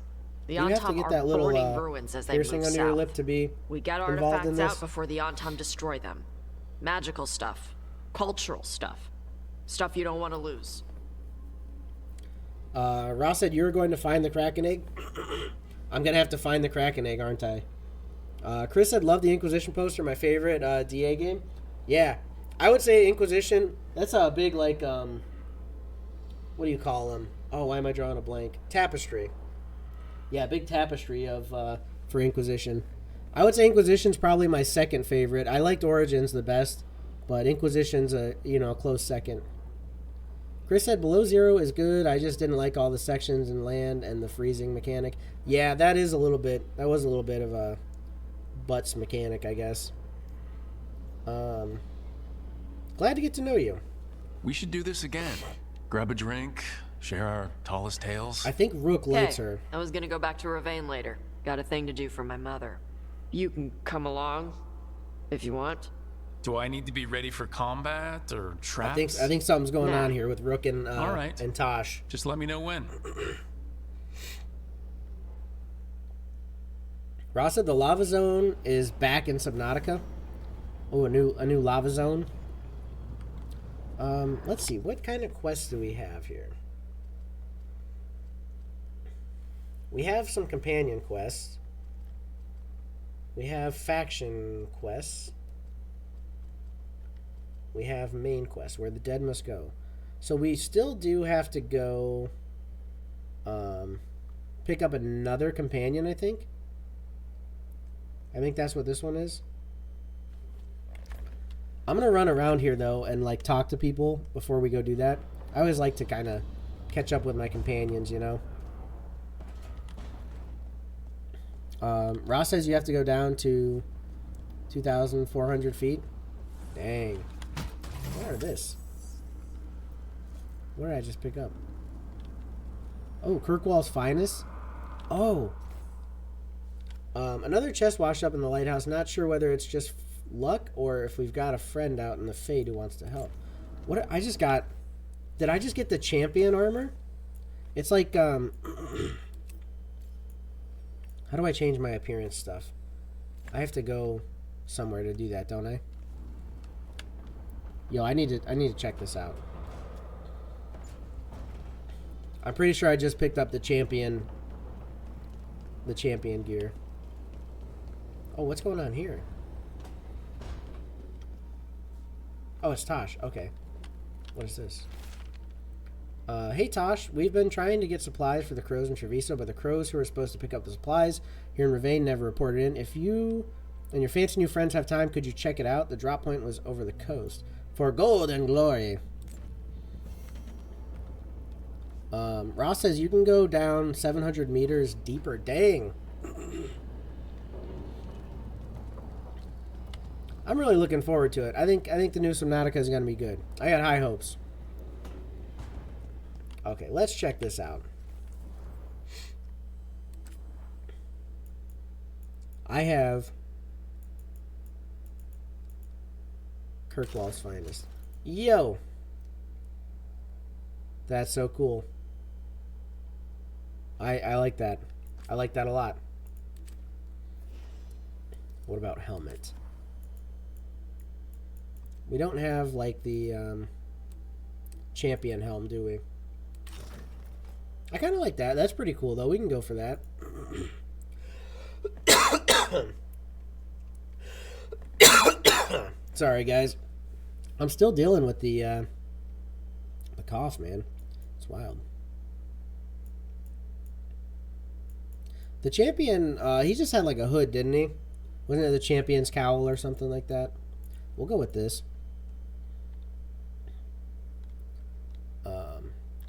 The You have to Antam get are that little burning ruins as they move piercing south. under your lip to be We get involved in artifacts this. out before the Antam destroy them. Magical stuff. Cultural stuff. Stuff you don't want to lose. Ross said you're going to find the Kraken egg. I'm going to have to find the Kraken egg, aren't I? Chris said, love the Inquisition poster, my favorite DA game. Yeah, I would say Inquisition, that's a big, like, what do you call them? Oh, why am I drawing a blank? Tapestry. Yeah, big tapestry of for Inquisition. I would say Inquisition's probably my second favorite. I liked Origins the best, but Inquisition's a close second. Chris said Below Zero is good. I just didn't like all the sections and land and the freezing mechanic. Yeah, that was a little bit of a butts mechanic, I guess. Glad to get to know you. We should do this again. Grab a drink, share our tallest tales. I think Rook likes her. I was gonna go back to Ravane later. Got a thing to do for my mother. You can come along if you want. Do I need to be ready for combat or traps? I think something's going on here with Rook and All right. and Tosh. Just let me know when. Ross said the lava zone is back in Subnautica. Oh, a new lava zone. Let's see, what kind of quests do we have here? We have some companion quests. We have faction quests. We have main quests, where the dead must go. So we still do have to go pick up another companion, I think. I think that's what this one is. I'm going to run around here, though, and, like, talk to people before we go do that. I always like to kind of catch up with my companions, you know. Ross says you have to go down to 2,400 feet. Dang. What are this? What did I just pick up? Oh, Kirkwall's finest? Oh. Another chest washed up in the lighthouse. Not sure whether it's just luck or if we've got a friend out in the Fade who wants to help. What I just got... Did I just get the champion armor? It's like, how do I change my appearance stuff? I have to go somewhere to do that, don't I? Yo, I need to check this out. I'm pretty sure I just picked up the champion gear. Oh, what's going on here? Oh, it's Tosh. Okay. What is this? Hey Tosh, we've been trying to get supplies for the crows in Treviso, but the crows who are supposed to pick up the supplies here in Ravane never reported in. If you and your fancy new friends have time, could you check it out? The drop point was over the coast. For gold and glory. Ross says you can go down 700 meters deeper. Dang. I'm really looking forward to it. I think the new Subnautica is going to be good. I got high hopes. Okay, let's check this out. I have Kirkwall's finest. Yo! That's so cool. I like that. I like that a lot. What about helmet? We don't have, like, the champion helm, do we? I kind of like that. That's pretty cool, though. We can go for that. Sorry, guys. I'm still dealing with the cough, man. It's wild. The champion, he just had, like, a hood, didn't he? Wasn't it the champion's cowl or something like that? We'll go with this.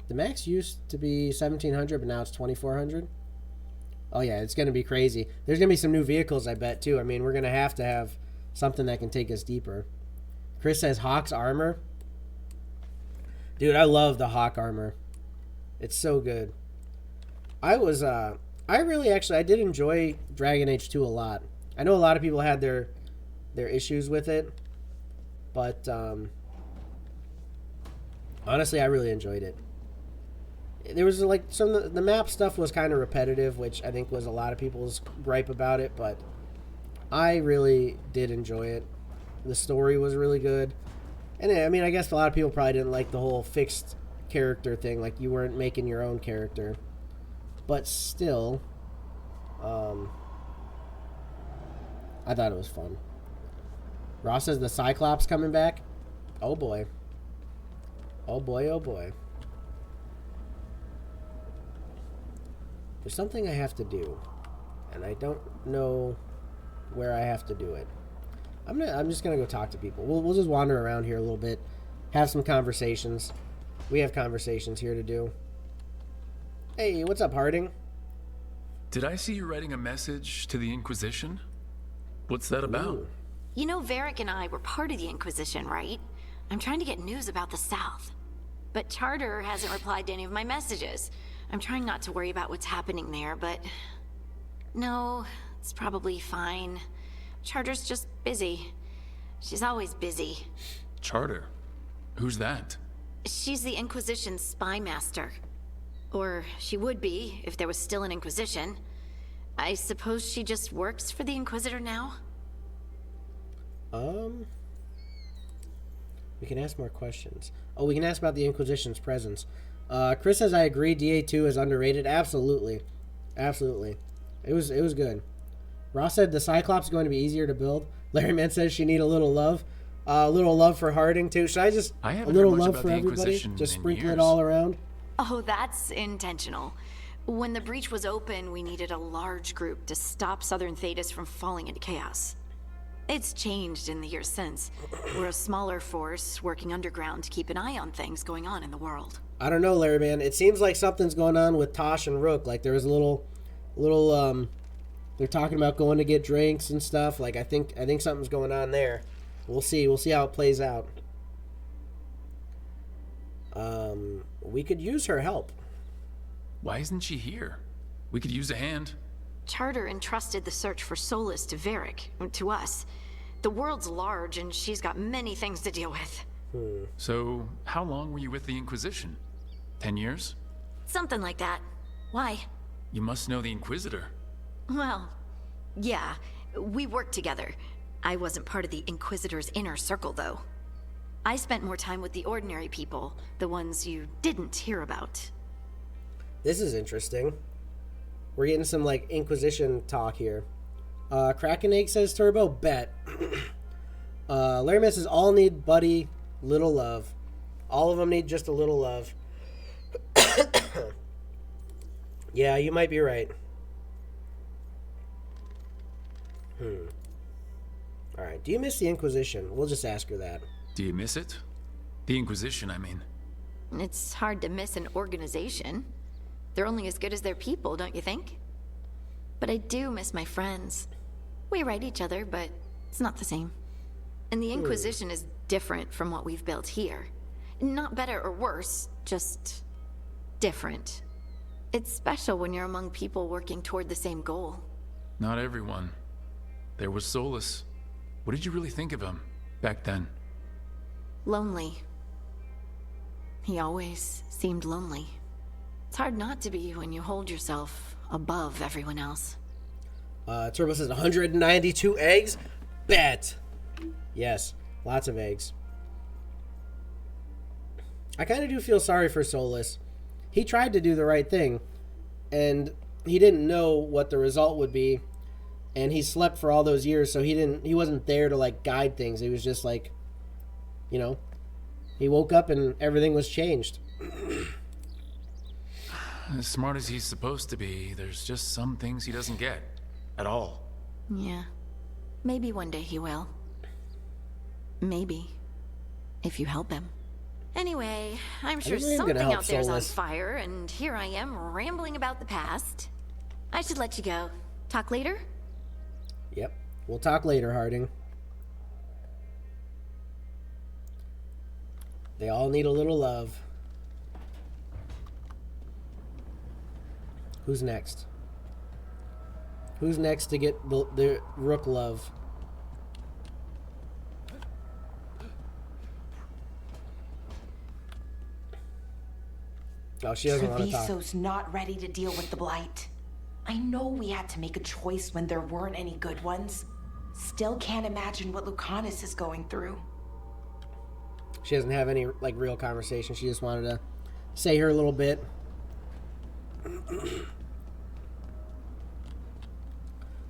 The max used to be 1,700, but now it's 2,400. Oh, yeah, it's going to be crazy. There's going to be some new vehicles, I bet, too. I mean, we're going to have something that can take us deeper. Chris says Hawk's armor. Dude, I love the Hawk armor. It's so good. I did enjoy Dragon Age 2 a lot. I know a lot of people had their issues with it, but honestly, I really enjoyed it. There was like the map stuff was kind of repetitive, which I think was a lot of people's gripe about it, but I really did enjoy it. The story was really good, and I mean, I guess a lot of people probably didn't like the whole fixed character thing, like you weren't making your own character, but still, I thought it was fun. Ross says the Cyclops coming back. Oh boy. Oh boy, oh boy. There's something I have to do, and I don't know where I have to do it. I'm just gonna go talk to people. We'll just wander around here a little bit, have some conversations. We have conversations here to do. Hey, what's up, Harding? Did I see you writing a message to the Inquisition? What's that about? Ooh. You know, Varric and I were part of the Inquisition, right? I'm trying to get news about the South. But Charter hasn't replied to any of my messages. I'm trying not to worry about what's happening there, but... No, it's probably fine. Charter's just busy. She's always busy. Charter? Who's that? She's the Inquisition's spy master. Or she would be, if there was still an Inquisition. I suppose she just works for the Inquisitor now? We can ask more questions. Oh, we can ask about the Inquisition's presence. Chris says, I agree, DA2 is underrated. Absolutely. Absolutely. It was good. Ross said the Cyclops is going to be easier to build. Larry Man says she need a little love. A little love for Harding, too. Should I just... a little love for everybody? Just sprinkle it all around? Oh, that's intentional. When the breach was open, we needed a large group to stop Southern Thetis from falling into chaos. It's changed in the years since. We're a smaller force working underground to keep an eye on things going on in the world. I don't know, Larry Man. It seems like something's going on with Tosh and Rook. Like there was a little they're talking about going to get drinks and stuff. Like I think something's going on there. We'll see. We'll see how it plays out. We could use her help. Why isn't she here? We could use a hand. Charter entrusted the search for Solus to Varric, to us. The world's large, and she's got many things to deal with. So, how long were you with the Inquisition? 10 years? Something like that. Why? You must know the Inquisitor. Well, yeah. We worked together. I wasn't part of the Inquisitor's inner circle, though. I spent more time with the ordinary people, the ones you didn't hear about. This is interesting. We're getting some, like, Inquisition talk here. Kraken Egg says Turbo, bet. Larry Man says all need buddy, little love. All of them need just a little love. Yeah, you might be right. Alright, do you miss the Inquisition? We'll just ask her that. Do you miss it? The Inquisition, I mean. It's hard to miss an organization. They're only as good as their people, don't you think? But I do miss my friends. We write each other, but it's not the same. And the Inquisition is different from what we've built here. Not better or worse, just different. It's special when you're among people working toward the same goal. Not everyone. There was Solus. What did you really think of him back then? Lonely. He always seemed lonely. It's hard not to be when you hold yourself above everyone else. Turbo says 192 eggs? Bet. Yes, lots of eggs. I kind of do feel sorry for Solus. He tried to do the right thing, and he didn't know what the result would be, and he slept for all those years, so he wasn't there to, like, guide things. He was just like, you know, he woke up and everything was changed. As smart as he's supposed to be, there's just some things he doesn't get. At all. Yeah. Maybe one day he will. Maybe. If you help him. Anyway, I'm sure something out there's on fire, and here I am rambling about the past. I should let you go. Talk later? Yep. We'll talk later, Harding. They all need a little love. Who's next? Who's next to get the Rook love? Oh, she doesn't want to talk. Treviso's not ready to deal with the Blight. I know we had to make a choice when there weren't any good ones. Still can't imagine what Lucanus is going through. She doesn't have any, like, real conversation. She just wanted to say her little bit.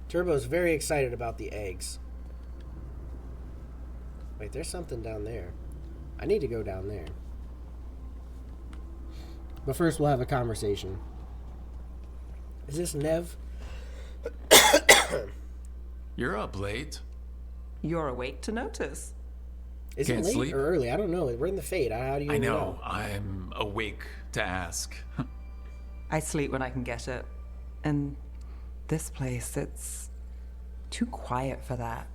Turbo's very excited about the eggs. Wait, there's something down there. I need to go down there. But first, we'll have a conversation. Is this Nev? You're up late. You're awake to notice. Is it late or early? I don't know. We're in the Fade. How do you know? I'm awake to ask. I sleep when I can get it. And this place, it's too quiet for that.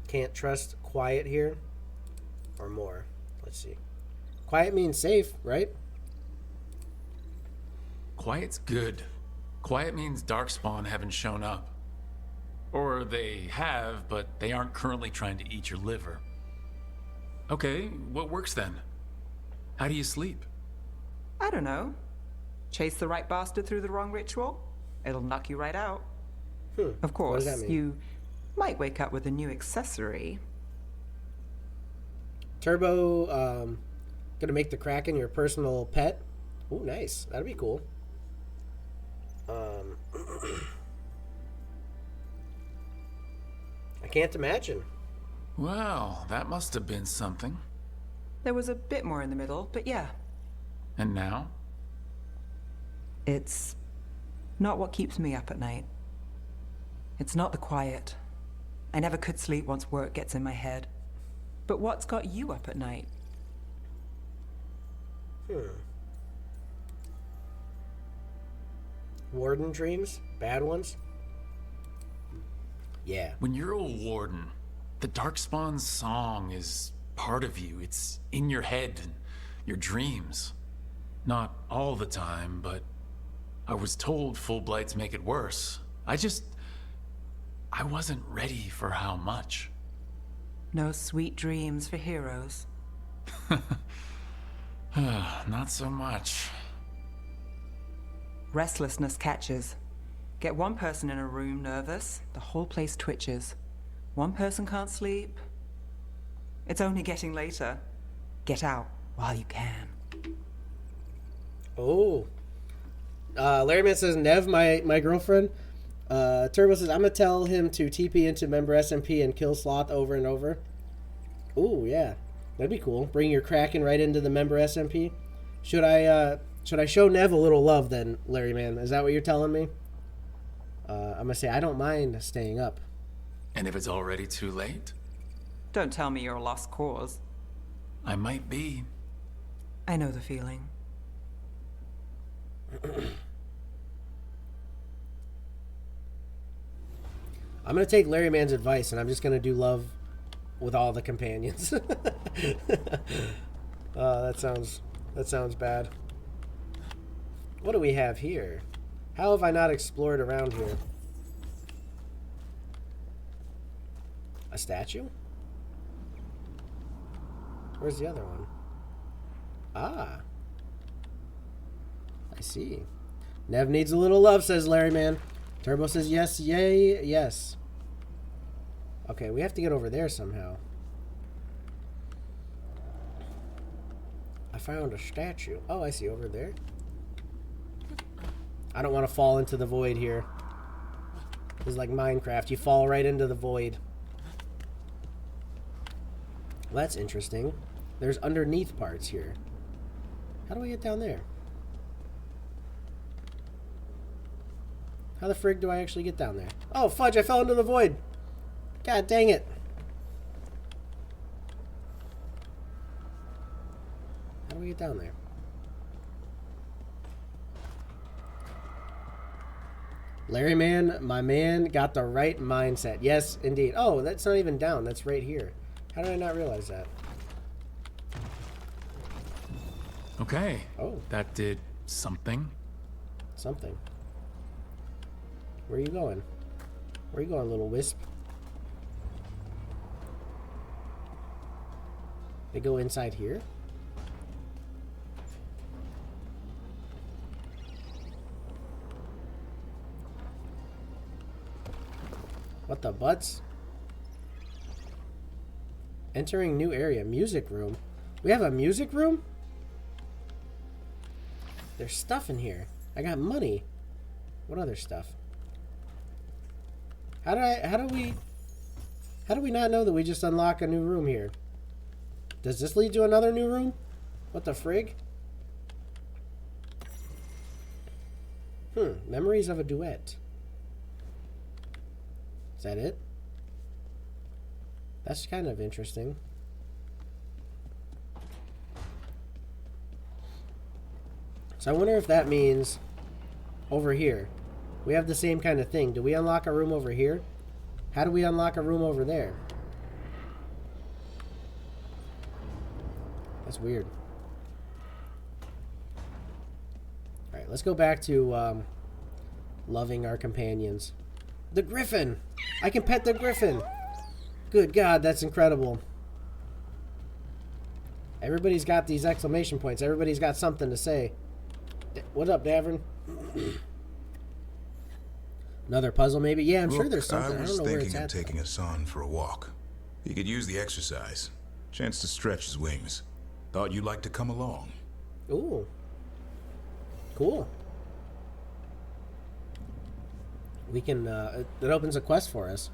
Can't trust quiet here? Or more? Let's see. Quiet means safe, right? Quiet's good. Quiet means Darkspawn haven't shown up. Or they have, but they aren't currently trying to eat your liver. Okay, what works then? How do you sleep? I don't know. Chase the right bastard through the wrong ritual? It'll knock you right out. Of What course, does that mean? you might wake up with a new accessory. Turbo, gonna make the Kraken your personal pet. Ooh, nice. That'd be cool. I can't imagine. Well, that must have been something. There was a bit more in the middle, but yeah. And now? It's not what keeps me up at night. It's not the quiet. I never could sleep once work gets in my head. But what's got you up at night? Warden dreams? Bad ones? Yeah. When you're a warden, the Darkspawn's song is part of you. It's in your head and your dreams. Not all the time, but I was told full blights make it worse. I wasn't ready for how much. No sweet dreams for heroes. Not so much. Restlessness catches. Get one person in a room nervous, the whole place twitches. One person can't sleep. It's only getting later. Get out while you can. Oh. Larryman says, Nev, my girlfriend. Turbo says, I'm going to tell him to TP into member SMP and kill Sloth over and over. Ooh, yeah. That'd be cool. Bring your Kraken right into the member SMP. Should I show Nev a little love then, Larryman? Is that what you're telling me? I'm going to say, I don't mind staying up. And if it's already too late? Don't tell me you're a lost cause. I might be. I know the feeling. I'm going to take Larryman's advice, and I'm just going to do love with all the companions. That sounds bad. What do we have here? How have I not explored around here? A statue? Where's the other one? Ah. I see. Nev needs a little love, says Larryman. Turbo says yes, yay, yes. Okay, we have to get over there somehow. I found a statue. Oh, I see, over there. I don't want to fall into the void here. It's like Minecraft. You fall right into the void. Well, that's interesting. There's underneath parts here. How do we get down there? How the frig do I actually get down there? Oh, fudge, I fell into the void. God dang it. How do we get down there? Larryman, my man, got the right mindset. Yes, indeed. Oh, that's not even down. That's right here. How did I not realize that? Okay. Oh. That did something. Something. Where are you going? Where are you going, little wisp? They go inside here? What the butts? Entering new area. Music room. We have a music room? There's stuff in here. I got money. What other stuff? How do we not know that we just unlock a new room here? Does this lead to another new room? What the frig? Memories of a duet. Is that it? That's kind of interesting. So I wonder if that means over here we have the same kind of thing. Do we unlock a room over here? How do we unlock a room over there? That's weird. Alright, let's go back to loving our companions. The Griffin! I can pet the griffin. Good God, that's incredible. Everybody's got these exclamation points. Everybody's got something to say. What up, Davern? Another puzzle, maybe? Yeah, I'm sure there's something. I don't know where it's at. I was thinking of taking Hassan for a walk. He could use the exercise. Chance to stretch his wings. Thought you'd like to come along. Ooh. Cool. We can, it opens a quest for us.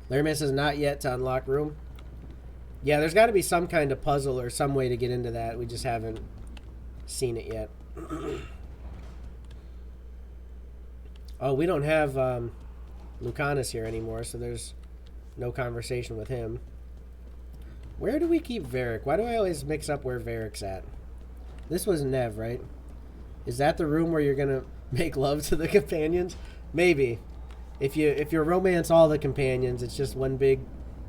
Larry Man says not yet to unlock room. Yeah, there's got to be some kind of puzzle or some way to get into that. We just haven't seen it yet. Oh, we don't have Lucanus here anymore, so there's no conversation with him. Where do we keep Varric? Why do I always mix up where Varric's at? This was Nev, right? Is that the room where you're gonna make love to the companions? Maybe. If you romance all the companions, it's just one big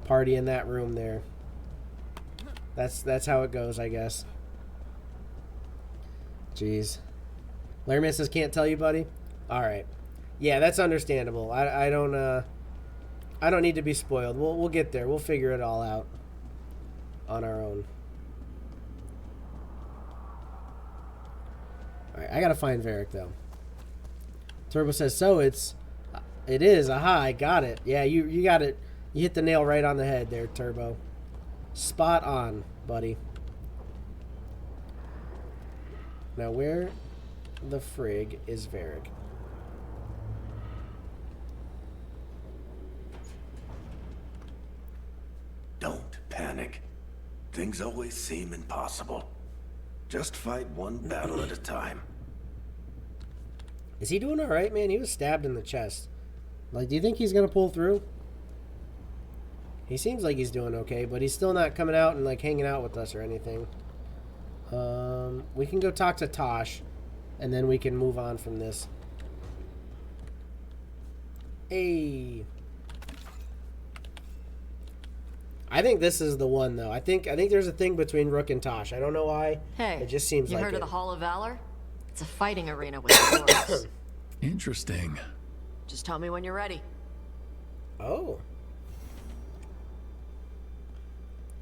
party in that room there. That's how it goes, I guess. Jeez. Larry Man says can't tell you, buddy. All right. Yeah, that's understandable. I don't need to be spoiled. We'll get there. We'll figure it all out on our own. All right, I gotta find Varric though. Turbo says so. It is. Aha! I got it. Yeah, you got it. You hit the nail right on the head there, Turbo. Spot on, buddy. Now where the frig is Varric? Don't panic. Things always seem impossible. Just fight one battle at a time. Is he doing all right, man? He was stabbed in the chest. Like, do you think he's gonna pull through? He seems like he's doing okay, but he's still not coming out and like hanging out with us or anything. We can go talk to Tosh, and then we can move on from this. Hey. I think this is the one, though. I think there's a thing between Rook and Tosh. I don't know why. Hey, it just seems like you heard it. of the Hall of Valor? It's a fighting arena with doors. Interesting. Just tell me when you're ready. Oh.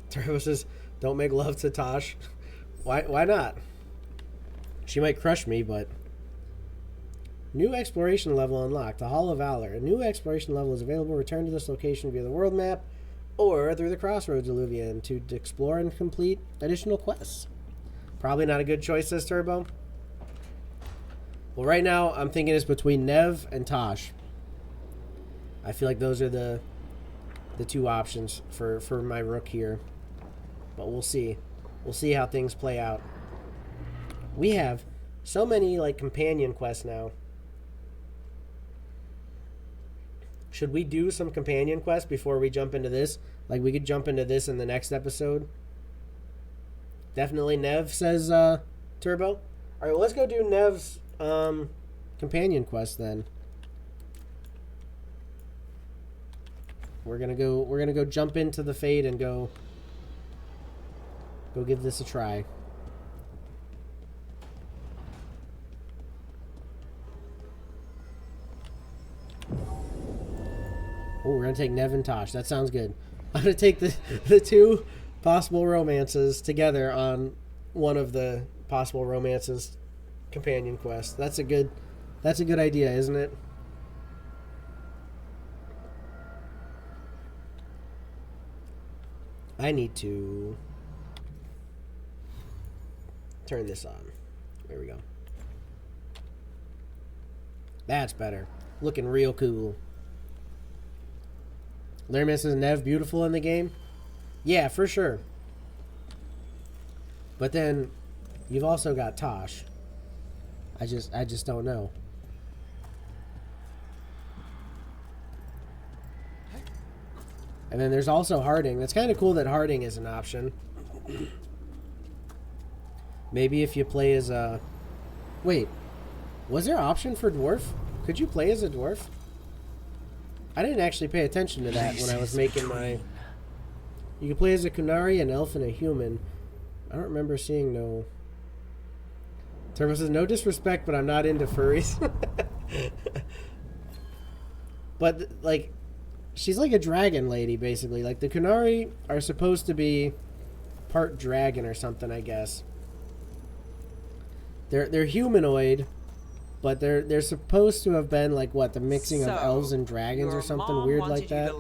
Turbo says, don't make love to Tosh. Why not? She might crush me, but... New exploration level unlocked. The Hall of Valor. A new exploration level is available. Return to this location via the world map or through the Crossroads Alluvion to explore and complete additional quests. Probably not a good choice, says Turbo. Well, right now, I'm thinking it's between Nev and Tosh. I feel like those are the two options for my Rook here. But we'll see. We'll see how things play out. We have so many, like, companion quests now. Should we do some companion quests before we jump into this? Like, we could jump into this in the next episode. Definitely Nev, says Turbo. All right, well, let's go do Nev's companion quest then. We're gonna go jump into the Fade and go give this a try. Oh, we're gonna take Nev and Tosh. That sounds good. I'm gonna take the two possible romances together on one of the possible romances companion quest. That's a good idea, isn't it? I need to turn this on. There we go. That's better. Looking real cool. Larryman says Nev beautiful in the game. Yeah, for sure. But then you've also got Tosh. I just don't know. And then there's also Harding. That's kind of cool that Harding is an option. Maybe if you play as a... Wait. Was there an option for Dwarf? Could you play as a Dwarf? I didn't actually pay attention to that when I was making my... You can play as a Kunari, an elf, and a human. I don't remember seeing no... Turbo says, no disrespect, but I'm not into furries. But, like, she's like a dragon lady, basically. Like, the Kunari are supposed to be part dragon or something, I guess. They're humanoid, but they're supposed to have been, like, what, the mixing of elves and dragons or something weird like that?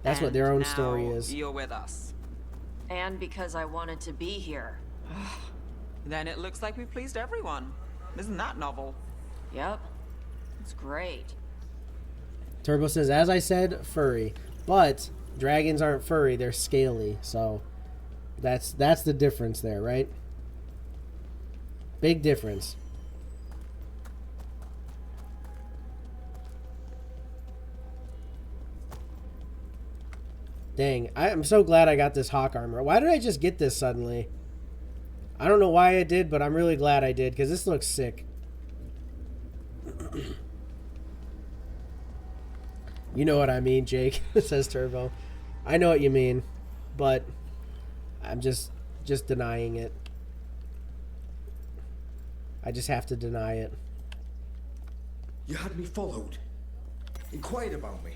That's what their own story is. You're with us. And because I wanted to be here. Then it looks like we pleased everyone. Isn't that novel? Yep. It's great. Turbo says, as I said, furry. But dragons aren't furry, they're scaly. So that's the difference there, right? Big difference. Dang, I'm so glad I got this hawk armor. Why did I just get this suddenly? I don't know why I did, but I'm really glad I did, because this looks sick. You know what I mean, Jake, says Turbo. I know what you mean, but I'm just denying it. I just have to deny it. You had me followed. Inquired about me.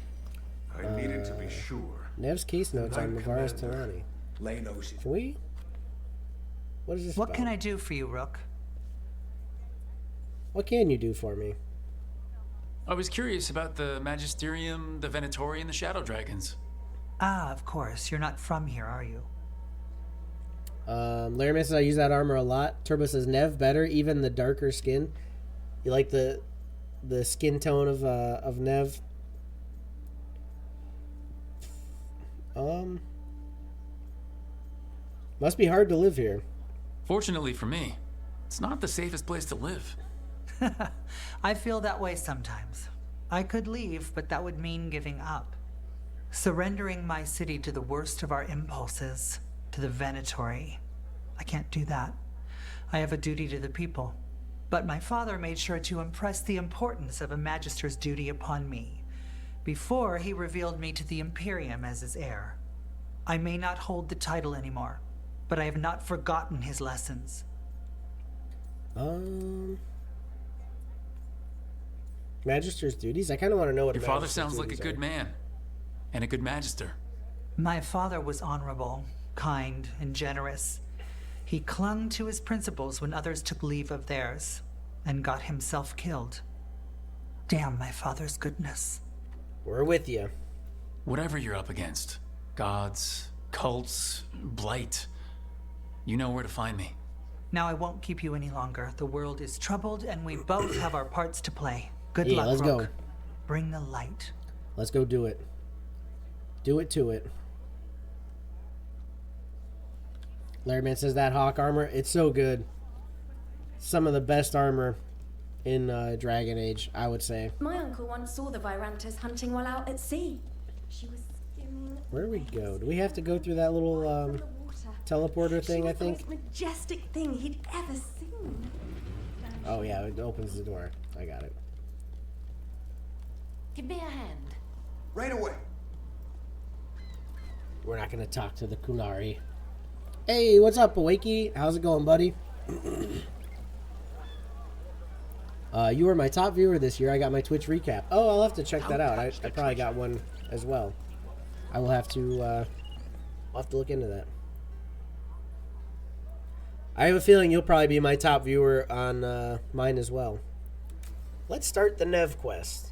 I needed to be sure. Nev's case notes on Navaris Talani. Lay knows it. Can we? What is this What about? can I do for you, Rook? What can you do for me? I was curious about the Magisterium, the Venatori, and the Shadow Dragons. Ah, of course. You're not from here, are you? Laramie says I use that armor a lot. Turbo says Nev better, even the darker skin. You like the skin tone of Nev? Must be hard to live here. Fortunately for me, it's not the safest place to live. I feel that way sometimes. I could leave, but that would mean giving up. Surrendering my city to the worst of our impulses, to the Venatori. I can't do that. I have a duty to the people. But my father made sure to impress the importance of a Magister's duty upon me, before he revealed me to the Imperium as his heir. I may not hold the title anymore, but I have not forgotten his lessons. Magister's duties? I kind of want to know what your father sounds like a good man and a good magister. My father was honorable, kind, and generous. He clung to his principles when others took leave of theirs and got himself killed. Damn my father's goodness. We're with you. Whatever you're up against, gods, cults, blight, you know where to find me. Now I won't keep you any longer. The world is troubled and we both have our parts to play. Good luck, let's Rook. go. Bring the light. Let's go do it. Do it to it. Larryman says that hawk armor, it's so good. Some of the best armor in Dragon Age, I would say. My uncle once saw the Virantas hunting while out at sea. She was skimming. Where do we go? Do we have to go through that little teleporter thing, I think? She was the most majestic thing he'd ever seen. Oh yeah, it opens the door. I got it. Give me a hand. Right away. We're not going to talk to the Kunari. Hey, what's up, Awakey? How's it going, buddy? You were my top viewer this year. I got my Twitch recap. Oh, I'll have to check that out. I probably got one as well. I will have to, I'll have to look into that. I have a feeling you'll probably be my top viewer on mine as well. Let's start the Nev quest.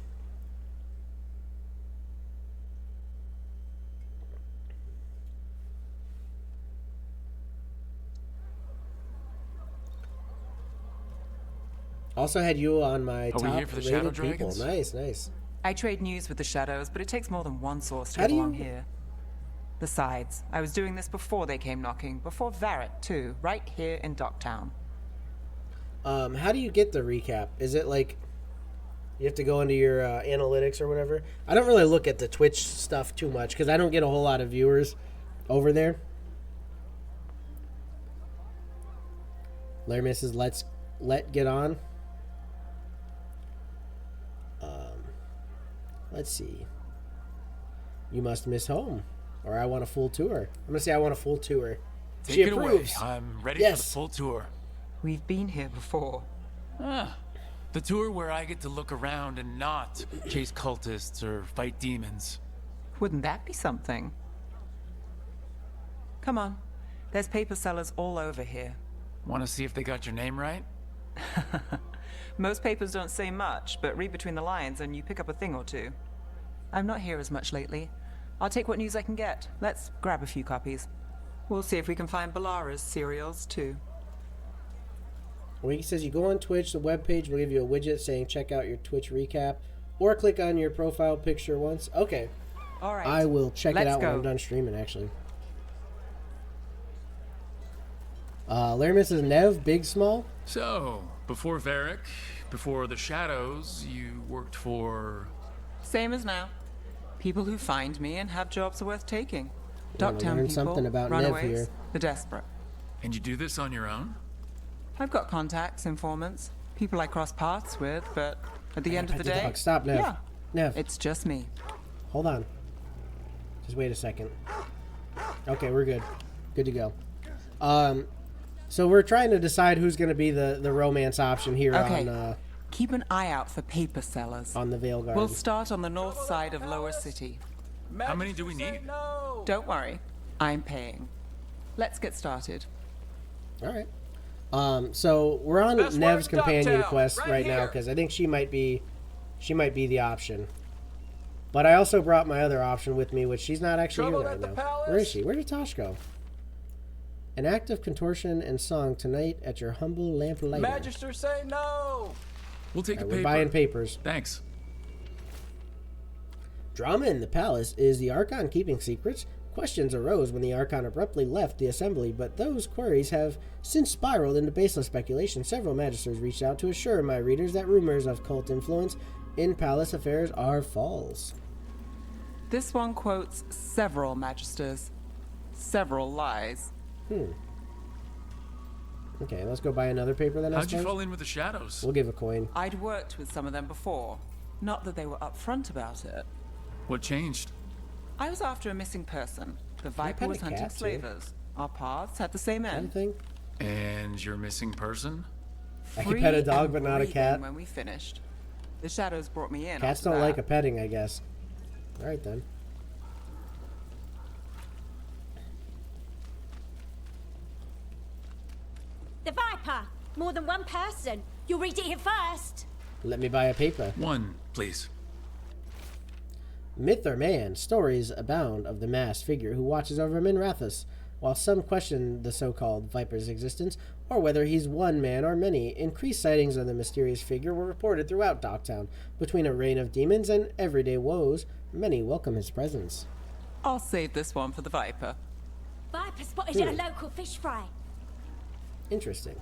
Also had you on my top rated people. Nice, nice. I trade news with the Shadows, but it takes more than one source to belong here. Besides, I was doing this before they came knocking, before Varret too, right here in Docktown. How do you get the recap? Is it like you have to go into your analytics or whatever? I don't really look at the Twitch stuff too much because I don't get a whole lot of viewers over there. Larry says, let get on. Let's see. You must miss home. Or I want a full tour. I'm going to say I want a full tour. Take it away. I'm ready for the full tour. We've been here before. Ah, The tour where I get to look around and not chase cultists or fight demons. Wouldn't that be something? Come on. There's paper sellers all over here. Want to see if they got your name right? Most papers don't say much, but read between the lines and you pick up a thing or two. I'm not here as much lately. I'll take what news I can get. Let's grab a few copies. We'll see if we can find Balara's serials, too. Wiki says you go on Twitch, the webpage will give you a widget saying check out your Twitch recap, or click on your profile picture once. Okay. All right. I will check it out go. when I'm done streaming, actually. Laramie says Nev, big, small? So, before Varric, before the Shadows, you worked for... Same as now. People who find me and have jobs worth taking. Learn Docktown people, something about runaways, Nev here. the desperate. And you do this on your own? I've got contacts, informants, people I cross paths with, but at the end of the day... Dog. Stop, Nev. Yeah, Nev. it's just me. Hold on. Just wait a second. Okay, we're good. Good to go. So we're trying to decide who's going to be the romance option here on... Keep an eye out for paper sellers. On the Veilguard. We'll start on the north side of Lower City. How many do we need? Don't worry. I'm paying. Let's get started. All right. So we're on Nev's companion quest right now because I think she might be the option. But I also brought my other option with me, which she's not actually here right now. Where is she? Where did Tosh go? An act of contortion and song tonight at your humble lamplighter. Magister, say no. We'll take a paper. We're buying papers. Thanks. Drama in the palace. Is the Archon keeping secrets? Questions arose when the Archon abruptly left the assembly, but those queries have since spiraled into baseless speculation. Several magisters reached out to assure my readers that rumors of cult influence in palace affairs are false. This one quotes several magisters. Several lies. Okay, let's go buy another paper then. How'd you fall in with the Shadows? We'll give a coin. I'd worked with some of them before. Not that they were upfront about it. What changed? I was after a missing person. The Viper was hunting slavers. Our paths had the same end. Anything? And your missing person? I can pet a dog, but not a cat. When we finished, the Shadows brought me in. Cats don't like a petting, I guess. All right then. The Viper! More than one person. You'll read it here first. Let me buy a paper. One, please. Myth or man, stories abound of the masked figure who watches over Minrathous. While some question the so-called Viper's existence, or whether he's one man or many, increased sightings of the mysterious figure were reported throughout Docktown. Between a reign of demons and everyday woes, many welcome his presence. I'll save this one for the Viper. Viper spotted at a local fish fry. Interesting.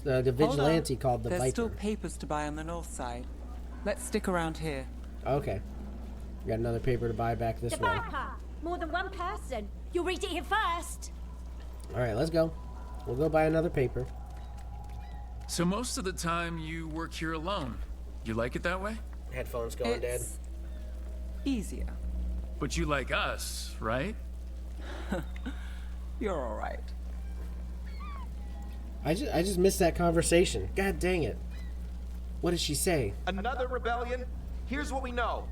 The vigilante called the There's Viper. still papers to buy on the north side. Let's stick around here. Okay. We got another paper to buy back this The way. Viper! More than one person. You'll read it here first. All right, let's go. We'll go buy another paper. So most of the time you work here alone. You like it that way? Headphones going dead. Easier. But you like us, right? You're all right. I just missed that conversation. God dang it. What did she say? Another rebellion? Here's what we know.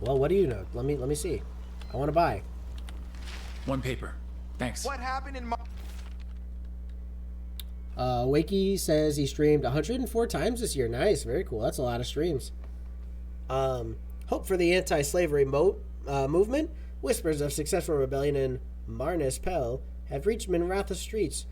Well, what do you know? Let me see. I want to buy. One paper. Thanks. What happened in Wakey says he streamed 104 times this year. Nice, very cool. That's a lot of streams. Hope for the anti-slavery movement. Whispers of successful rebellion in Marnes Pel have reached Minrathous streets.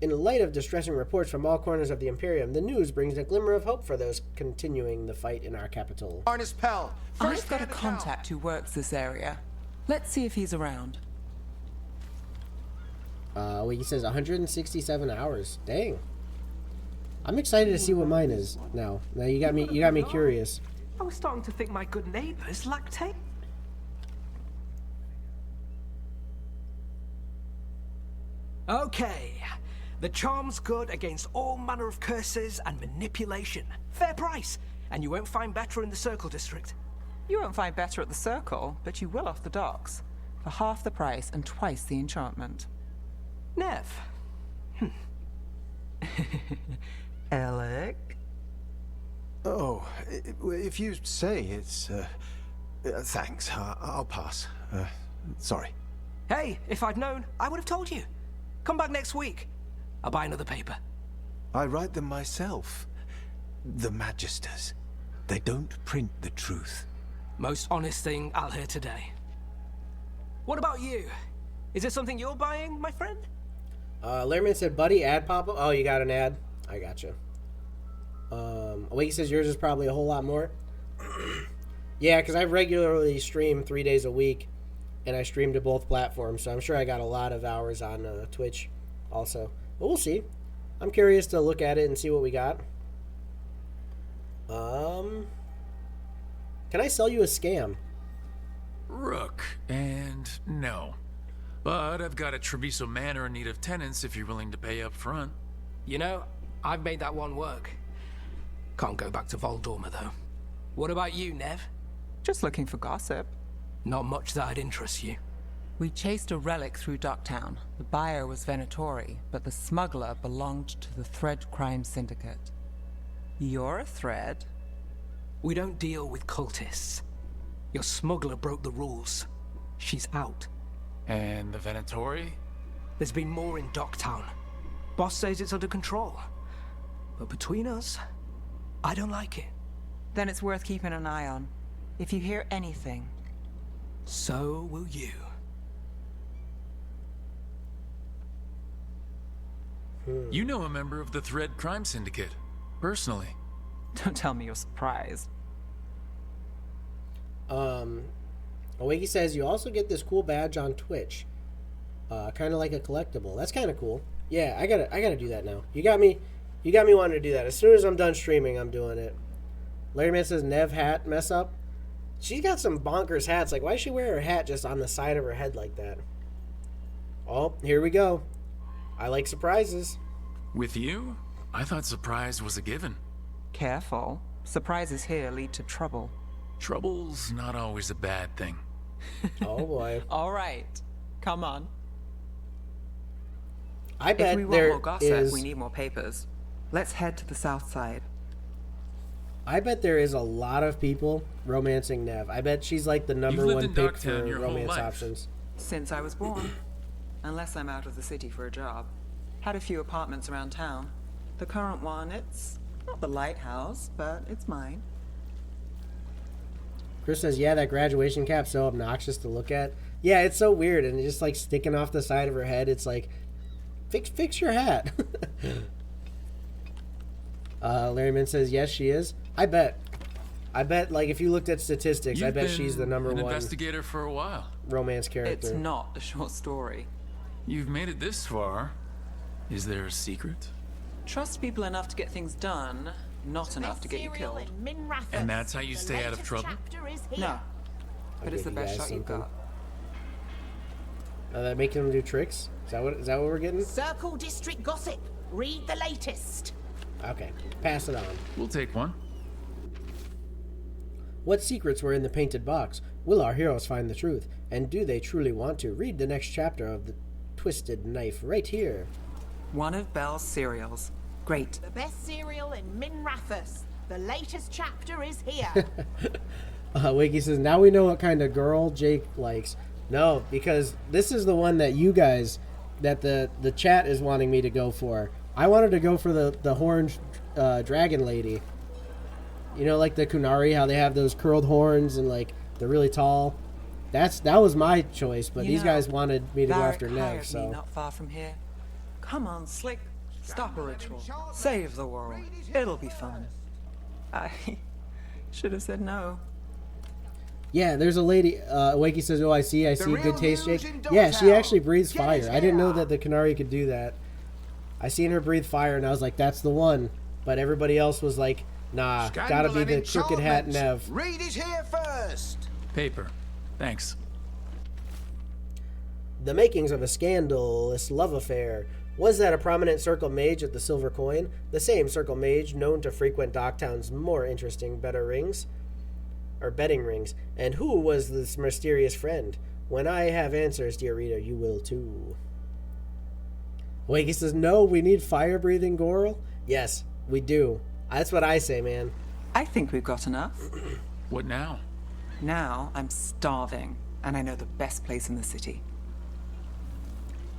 In light of distressing reports from all corners of the Imperium, the news brings a glimmer of hope for those continuing the fight in our capital. Marnes Pel. I've got a contact who works this area. Let's see if he's around. Wakey says 167 hours. Dang. I'm excited to see what mine is now. Now you got me curious. I was starting to think my good neighbors lactate. Okay. The charm's good against all manner of curses and manipulation. Fair price. And you won't find better in the Circle District. You won't find better at the Circle, but you will off the docks. For half the price and twice the enchantment. Nev. Alec? Oh, if you say it's... thanks, I'll pass. Sorry. Hey, if I'd known, I would have told you. Come back next week. I'll buy another paper. I write them myself. The Magisters. They don't print the truth. Most honest thing I'll hear today. What about you? Is it something you're buying, my friend? Lehrman said, buddy, ad pop-up. Oh, you got an ad? I gotcha. Awake says yours is probably a whole lot more. Yeah, because I regularly stream 3 days a week, and I stream to both platforms, so I'm sure I got a lot of hours on Twitch also. But we'll see. I'm curious to look at it and see what we got. Can I sell you a scam? Rook, and no. But I've got a Treviso Manor in need of tenants if you're willing to pay up front. You know, I've made that one work. Can't go back to Voldorma, though. What about you, Nev? Just looking for gossip. Not much that'd interest you. We chased a relic through Docktown. The buyer was Venatori, but the smuggler belonged to the Thread Crime Syndicate. You're a Thread? We don't deal with cultists. Your smuggler broke the rules. She's out. And the Venatori? There's been more in Docktown. Boss says it's under control. But between us, I don't like it. Then it's worth keeping an eye on. If you hear anything... So will you. You know a member of the Thread Crime Syndicate, personally. Don't tell me you're surprised. Awakey says you also get this cool badge on Twitch. Kind of like a collectible. That's kind of cool. Yeah, I gotta do that now. You got me wanting to do that. As soon as I'm done streaming, I'm doing it. Larry Man says Nev hat mess up. She's got some bonkers hats. Like, why does she wear her hat just on the side of her head like that? Oh, here we go. I like surprises. With you? I thought surprise was a given. Careful. Surprises here lead to trouble. Trouble's not always a bad thing. Oh boy. All right. Come on. I bet if we want more gossip, we need more papers. Let's head to the south side. I bet there is a lot of people romancing Nev. I bet she's like the number one pick for romance options. Since I was born. Unless I'm out of the city for a job. Had a few apartments around town. The current one, it's not the lighthouse, but it's mine. Chris says, yeah, that graduation cap's so obnoxious to look at. Yeah, it's so weird, and it's just like sticking off the side of her head. It's like, fix your hat. Larryman says, yes, she is. I bet, like, if you looked at statistics, I bet she's the number one investigator for a while. Romance character. It's not a short story. You've made it this far. Is there a secret? Trust people enough to get things done, not enough to get you killed. And that's how you stay out of trouble? No. But it's the best shot you've got. That making them do tricks? Is that what we're getting? Circle District Gossip. Read the latest. Okay, pass it on. We'll take one. What secrets were in the painted box? Will our heroes find the truth? And do they truly want to? Read the next chapter of The Twisted Knife right here. One of Belle's cereals. Great. The best cereal in Minrathus. The latest chapter is here. Wiggy says, now we know what kind of girl Jake likes. No, because this is the one that you guys, that the chat is wanting me to go for. I wanted to go for the horned dragon lady. You know, like the Kunari, how they have those curled horns and like they're really tall. That was my choice, but these guys wanted me to go after Nev. So me not far from here. Come on, Slick. Stop a ritual. Save the world. It'll be fun. I should have said no. Yeah, there's a lady. Wakey says, "Oh, I see. Good taste, Jake." Yeah, she actually breathes fire. I didn't know that the Kunari could do that. I seen her breathe fire, and I was like, "That's the one." But everybody else was like, "Nah, gotta be the crooked hat Nev." Read it here first. Paper. Thanks. The makings of a scandalous love affair. Was that a prominent circle mage at the Silver Coin? The same circle mage known to frequent Docktown's more interesting betting rings? And who was this mysterious friend? When I have answers, dear reader, you will too. Wakey says, no, we need fire-breathing Goral? Yes, We do. That's what I say, man. I think we've got enough. What now? Now I'm starving, and I know the best place in the city.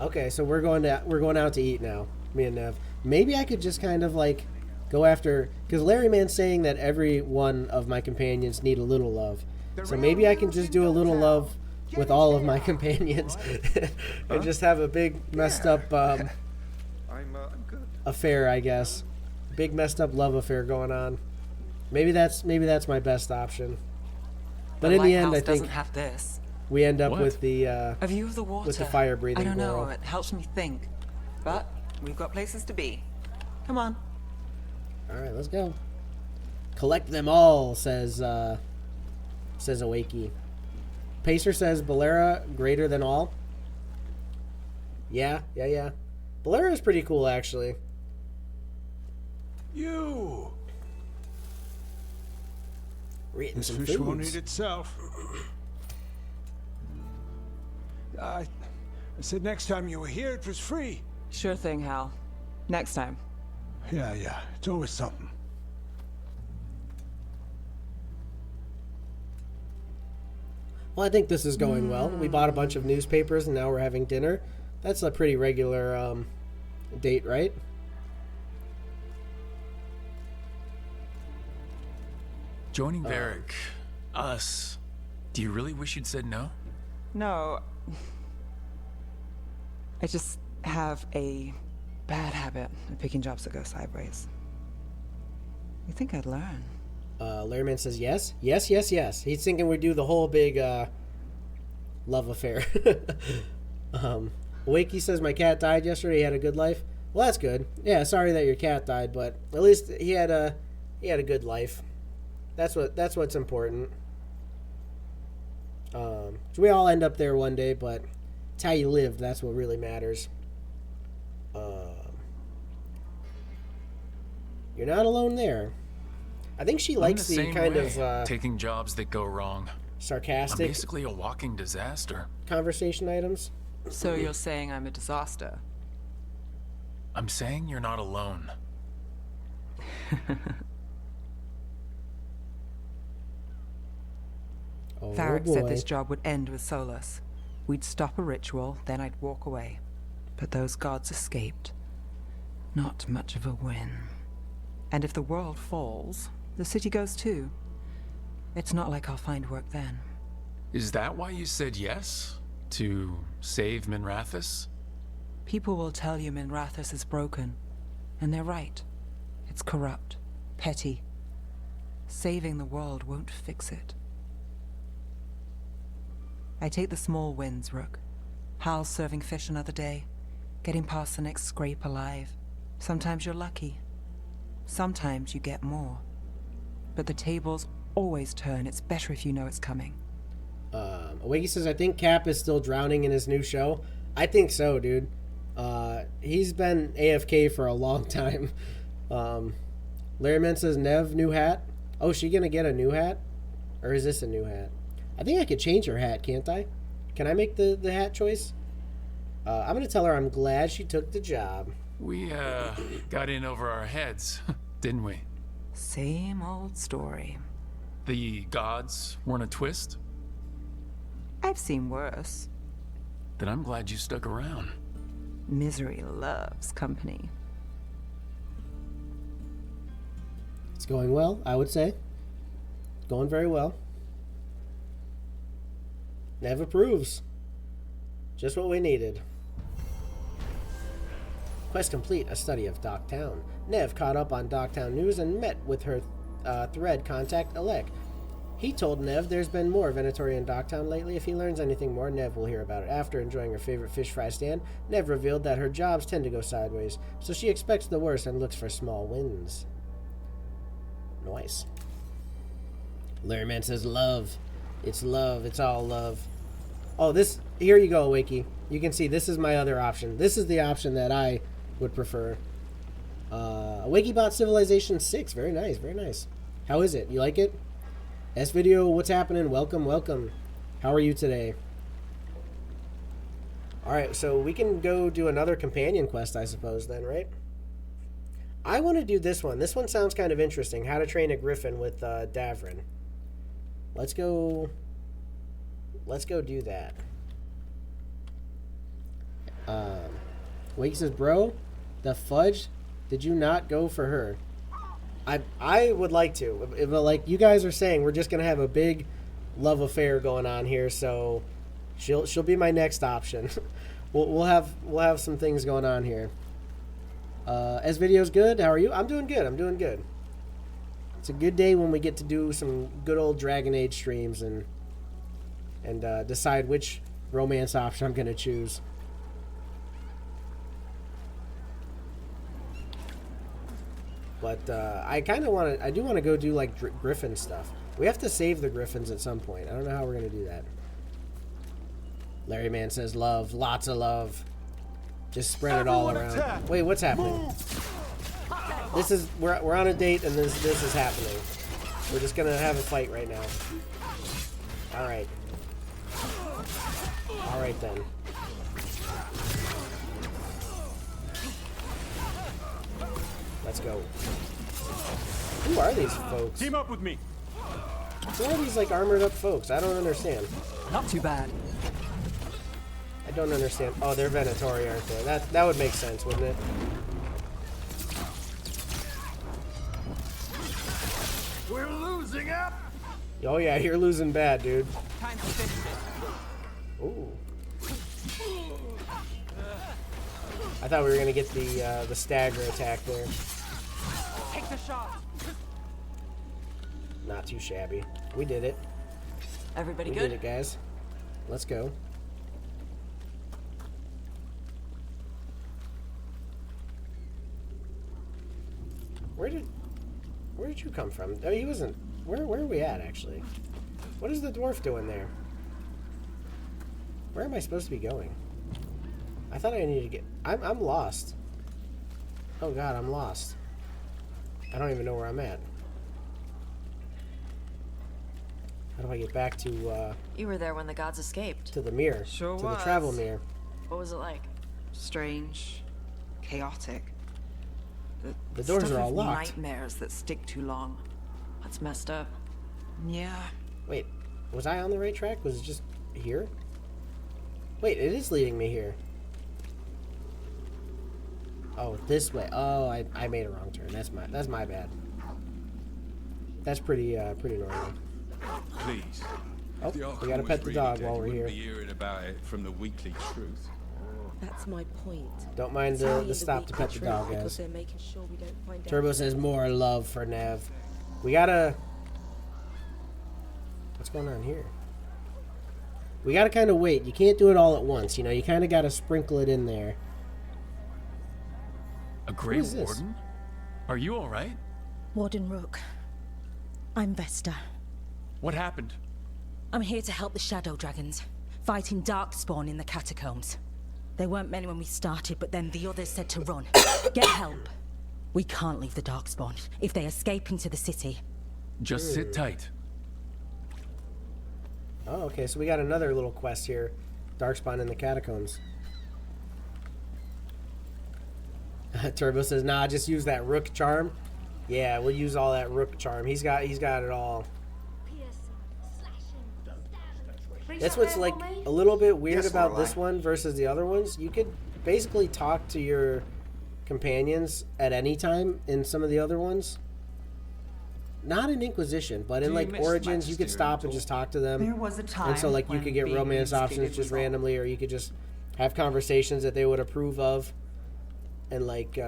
Okay, so we're going out to eat now, me and Nev. Maybe I could just kind of like go after, because Larry Man's saying that every one of my companions need a little love. So maybe I can just do a little love with all of my companions and just have a big messed up I'm good. affair, I guess. Big messed up love affair going on. Maybe that's my best option. But in the end, I think doesn't have this. we end up What? with the A view of the water. with the fire breathing I don't know. girl. It helps me think. But we've got places to be. Come on. All right, let's go. Collect them all, says Awakey. Pacer says Bolera greater than all. Yeah. Bolera is pretty cool, actually. You. Eating This some fish won't foods. eat itself. I said next time you were here, it was free. Sure thing, Hal. Next time. Yeah. It's always something. Well, I think this is going well. We bought a bunch of newspapers, and now we're having dinner. That's a pretty regular date, right? Joining Varric, us. Do you really wish you'd said no? No. I just have a bad habit of picking jobs that go sideways. You think I'd learn? Larryman says yes. Yes. He's thinking we do the whole big love affair. Wakey says my cat died yesterday. He had a good life. Well, that's good. Yeah, sorry that your cat died, but at least he had a good life. That's what's important. So we all end up there one day, but it's how you live. That's what really matters. You're not alone there. I think she likes the same kind way, of taking jobs that go wrong. sarcastic I'm basically a walking disaster. conversation items. So you're saying I'm a disaster? I'm saying you're not alone. Oh, Varric said boy. this job would end with Solus. We'd stop a ritual, then I'd walk away. But those gods escaped. Not much of a win. And if the world falls, the city goes too. It's not like I'll find work then. Is that why you said yes? To save Minrathous? People will tell you Minrathous is broken. And they're right. It's corrupt. Petty. Saving the world won't fix it. I take the small wins, Rook. Hal's serving fish another day. Getting past the next scrape alive. Sometimes you're lucky. Sometimes you get more. But the tables always turn. It's better if you know it's coming. Awakey says, I think Cap is still drowning in his new show. I think so, dude. He's been AFK for a long time. Larryman says, Nev, new hat. Oh, she gonna get a new hat? Or is this a new hat? I think I could change her hat, can't I? Can I make the hat choice? I'm gonna tell her I'm glad she took the job. We, got in over our heads, didn't we? Same old story. The gods weren't a twist? I've seen worse. Then I'm glad you stuck around. Misery loves company. It's going well, I would say. Going very well. Nev approves. Just what we needed. Quest complete, a study of Docktown. Nev caught up on Docktown news and met with her thread contact, Alec. He told Nev there's been more Venatori in Docktown lately. If he learns anything more, Nev will hear about it. After enjoying her favorite fish fry stand, Nev revealed that her jobs tend to go sideways, so she expects the worst and looks for small wins. Nice. Larryman says love. It's love. It's all love. Oh, this... Here you go, Wakey. You can see this is my other option. This is the option that I would prefer. Wakey bought Civilization 6. Very nice. Very nice. How is it? You like it? S-Video, what's happening? Welcome, welcome. How are you today? Alright, so we can go do another companion quest, I suppose, then, right? I want to do this one. This one sounds kind of interesting. How to Train a Griffin with Davrin. Let's go do that. Wake says, bro, the fudge, did you not go for her? I would like to. But like you guys are saying, we're just going to have a big love affair going on here, so she'll be my next option. we'll have some things going on here. S video's good. How are you? I'm doing good. It's a good day when we get to do some good old Dragon Age streams and decide which romance option I'm going to choose. But I do want to go do like Griffin stuff. We have to save the Griffins at some point. I don't know how we're going to do that. Larry Man says love, lots of love. Just spread it all around. Wait, what's happening? This is we're on a date and this is happening. We're just gonna have a fight right now. All right then. Let's go. Who are these folks? Team up with me. Who are these like armored up folks? I don't understand. Not too bad. I don't understand. Oh, they're Venatori, aren't they? That would make sense, wouldn't it? We're losing up. Oh yeah, you're losing bad, dude. Time to finish it. Ooh. I thought we were gonna get the stagger attack there. Take the shot. Not too shabby. We did it. Everybody we good? We did it, guys. Let's go. Where did you come from? Oh, he wasn't. Where are we at, actually? What is the dwarf doing there? Where am I supposed to be going? I thought I needed to get... I'm lost. Oh, God, I'm lost. I don't even know where I'm at. How do I get back to, You were there when the gods escaped. to the mirror? Sure to was. the travel mirror. What was it like? Strange. Chaotic. The doors stuff are all of locked. Nightmares that stick too long. That's messed up. Yeah. Wait, was I on the right track? Was it just here? Wait, it is leading me here. Oh, this way. Oh, I made a wrong turn. That's my bad. That's pretty normal. Please. Oh, we gotta pet the dog while we're here. Be hearing about it from the Weekly Truth. That's my point. Don't mind the stop to pet the dog, guys. They're making sure we don't find Turbo says more love for Nev. We gotta... What's going on here? We gotta kind of wait. You can't do it all at once, you know? You kind of gotta sprinkle it in there. A Grey Warden? Are you alright? Warden Rook. I'm Vesta. What happened? I'm here to help the Shadow Dragons, fighting Darkspawn in the catacombs. There weren't many when we started, but then the others said to run. Get help. We can't leave the Darkspawn if they escape into the city. Just sit tight. Oh, okay, so we got another little quest here. Darkspawn in the catacombs. Turbo says, nah, just use that Rook charm. Yeah, we'll use all that Rook charm. He's got it all. That's what's like a little bit weird about this one versus the other ones. You could basically talk to your companions at any time in some of the other ones. Not in Inquisition, but in like Origins, you could stop and just talk to them. There was a time and so like you could get romance options just randomly, or you could just have conversations that they would approve of, and like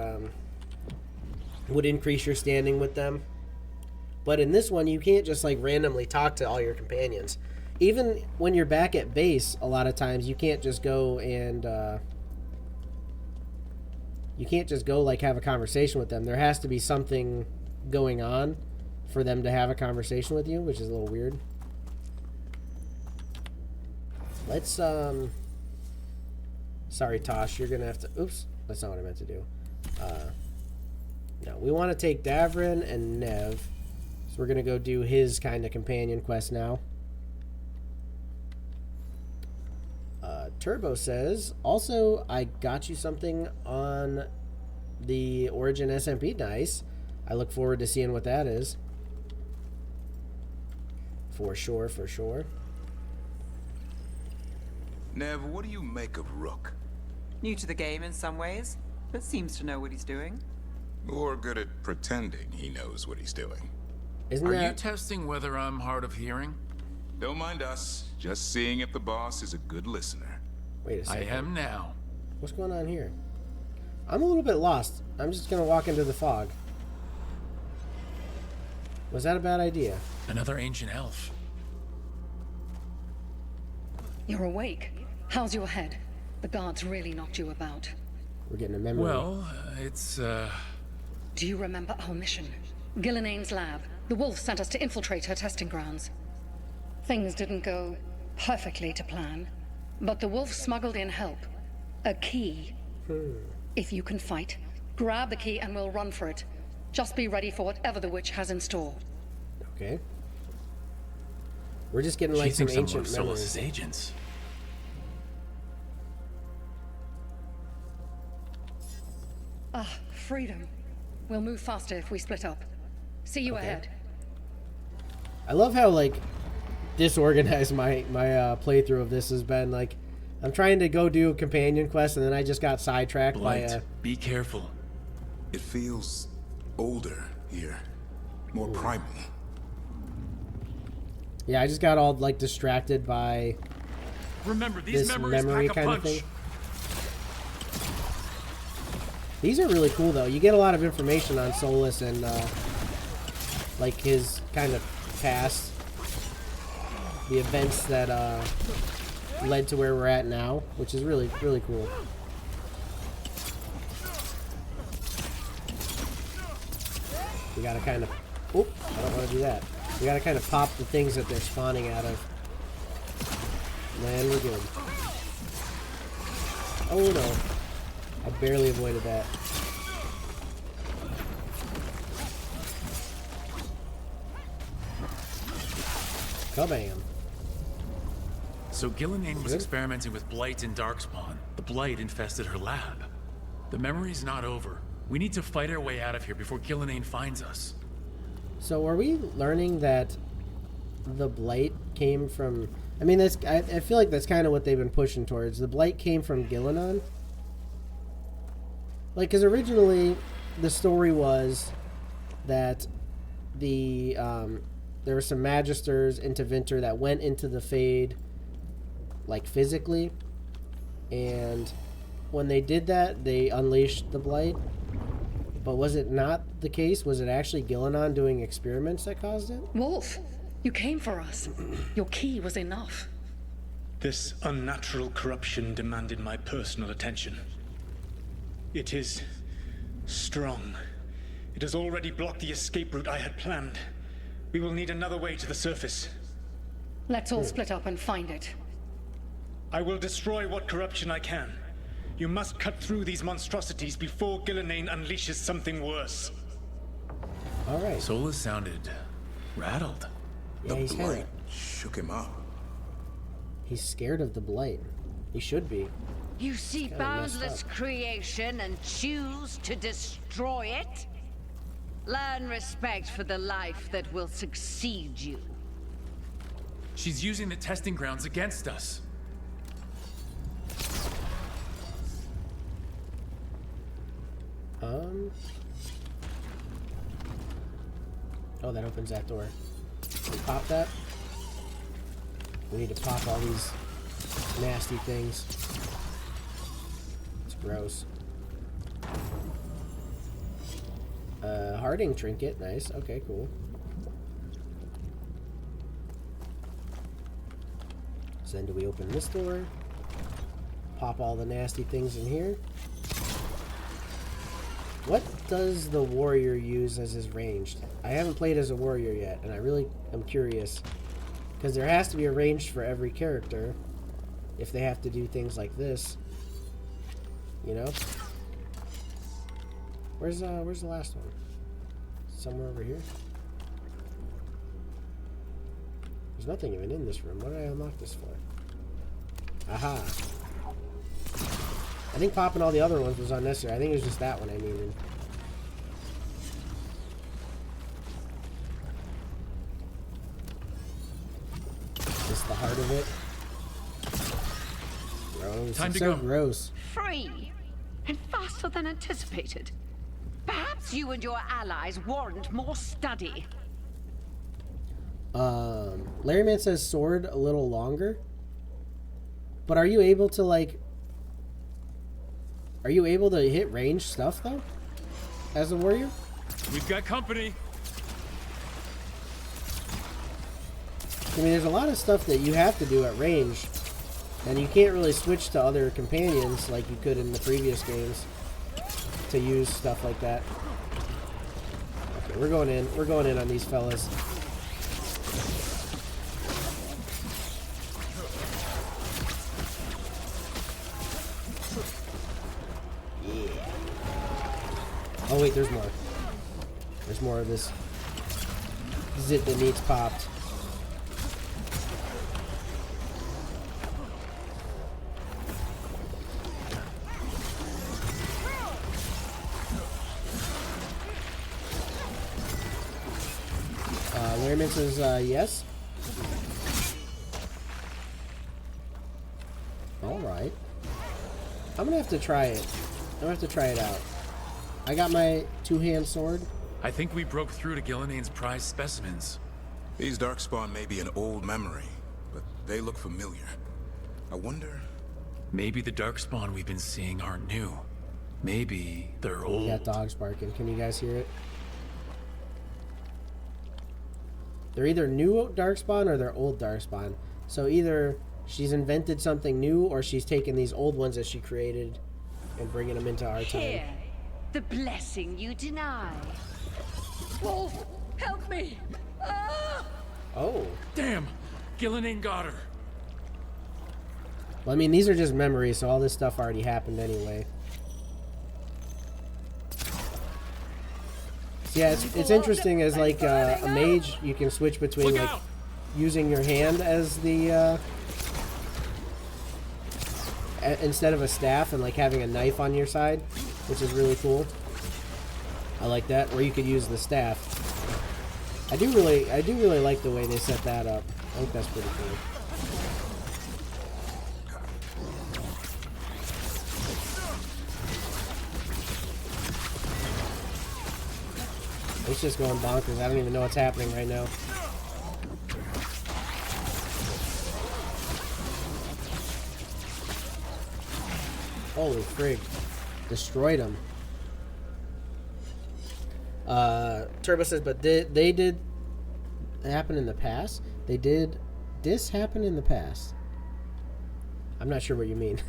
would increase your standing with them. But in this one, you can't just like randomly talk to all your companions. Even when you're back at base, a lot of times you can't just go and like have a conversation with them. There has to be something going on for them to have a conversation with you, which is a little weird. Let's sorry Tosh, you're gonna have to that's not what I meant to do. No, we want to take Davrin and Nev, so we're gonna go do his kind of companion quest now. Turbo says, also, I got you something on the Origin SMP. Nice. I look forward to seeing what that is. For sure, for sure. Nev, what do you make of Rook? New to the game in some ways, but seems to know what he's doing. Or good at pretending he knows what he's doing. Are you testing whether I'm hard of hearing? Don't mind us. Just seeing if the boss is a good listener. Wait a second. I am now. What's going on here? I'm a little bit lost. I'm just gonna walk into the fog. Was that a bad idea? Another ancient elf. You're awake. How's your head? The guards really knocked you about. We're getting a memory. Well, it's, Do you remember our mission? Gillenane's lab. The wolf sent us to infiltrate her testing grounds. Things didn't go perfectly to plan, but the wolf smuggled in help. A key. If you can fight, grab the key and we'll run for it. Just be ready for whatever the witch has in store. Okay. We're just getting like some ancient Solus's memories. agents. Ah, freedom. We'll move faster if we split up. See you ahead. I love how like disorganized my playthrough of this has been. Like, I'm trying to go do a companion quest and then I just got sidetracked by a... Be careful. It feels older here. More primal. Yeah, I just got all like distracted by Remember, these this memories memory pack a kind punch. of thing. These are really cool though. You get a lot of information on Solus and like his kind of past, the events that led to where we're at now, which is really, really cool. We gotta kind of... Oop, I don't want to do that. We gotta kind of pop the things that they're spawning out of. Man, we're good. Oh no. I barely avoided that. Kabam. So Gillenane was experimenting with Blight and Darkspawn. The Blight infested her lab. The memory's not over. We need to fight our way out of here before Gillenane finds us. So are we learning that the Blight came from... I mean, that's, I feel like that's kind of what they've been pushing towards. The Blight came from Gillenan? Like, because originally the story was that the there were some Magisters into Vinter that went into the Fade, like, physically. And when they did that, they unleashed the Blight. But was it not the case? Was it actually Gillenan doing experiments that caused it? Wolf, you came for us. Your key was enough. This unnatural corruption demanded my personal attention. It is strong. It has already blocked the escape route I had planned. We will need another way to the surface. Let's all split up and find it. I will destroy what corruption I can. You must cut through these monstrosities before Gillenane unleashes something worse. All right. Solus sounded rattled. Yeah, he's kind of... shook him up. He's scared of the Blight. He should be. You see boundless creation and choose to destroy it? Learn respect for the life that will succeed you. She's using the testing grounds against us. Oh, that opens that door. Can we pop that? We need to pop all these nasty things. It's gross. Harding trinket, nice. Okay, cool. So then do we open this door? Pop all the nasty things in here. What does the warrior use as his ranged? I haven't played as a warrior yet, and I really am curious. Because there has to be a ranged for every character if they have to do things like this. You know? Where's the last one? Somewhere over here? There's nothing even in this room. What did I unlock this for? Aha! I think popping all the other ones was unnecessary. I think it was just that one I needed. Just the heart of it. Gross. Time it's to so go. Gross. Free. And faster than anticipated. Perhaps you and your allies warrant more study. Larry Man says sword a little longer. But are you able to, like... Are you able to hit range stuff, though? As a warrior? We've got company. I mean, there's a lot of stuff that you have to do at range. And you can't really switch to other companions like you could in the previous games to use stuff like that. Okay, we're going in. We're going in on these fellas. Yeah. Oh wait, there's more. There's more of this zit that needs popped. Larryman says, yes. Alright. I'm gonna have to try it. I'm gonna have to try it out. I got my two-hand sword. I think we broke through to Gillinane's prized specimens. These Darkspawn may be an old memory, but they look familiar. I wonder... Maybe the Darkspawn we've been seeing aren't new. Maybe they're old. We got dogs barking. Can you guys hear it? They're either new Darkspawn or they're old Darkspawn. So either she's invented something new or she's taken these old ones that she created and bringing them into our time. Here, the blessing you deny. Wolf, help me! Ah! Oh. Damn! Gillinane got her. Well, I mean, these are just memories, so all this stuff already happened anyway. Yeah, it's interesting as like a mage, you can switch between like using your hand as the instead of a staff and like having a knife on your side, which is really cool. I like that. Or you could use the staff. I do really like the way they set that up. I think that's pretty cool. It's just going bonkers. I don't even know what's happening right now. Holy frig. Destroyed him. Turbo says, but they did happen in the past? They did this happen in the past? I'm not sure what you mean.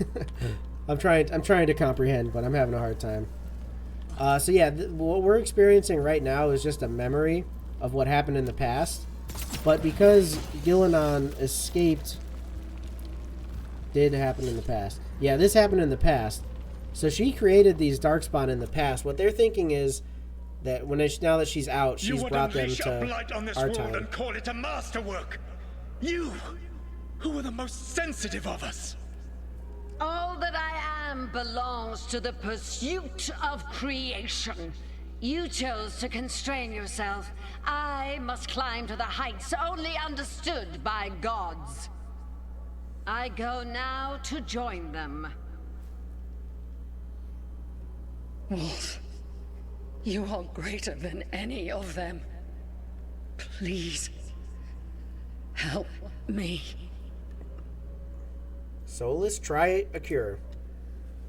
I'm trying to comprehend, but I'm having a hard time. So yeah, what we're experiencing right now is just a memory of what happened in the past. But because Gillinane escaped, did happen in the past. Yeah, this happened in the past. So she created these Darkspawn in the past. What they're thinking is that now that she's out, she's brought them to blight on this our world time. And call it a masterwork. You, who are the most sensitive of us. All that I am belongs to the pursuit of creation. You chose to constrain yourself. I must climb to the heights only understood by gods. I go now to join them. Wolf, you are greater than any of them. Please, help me. Soulless, try a cure.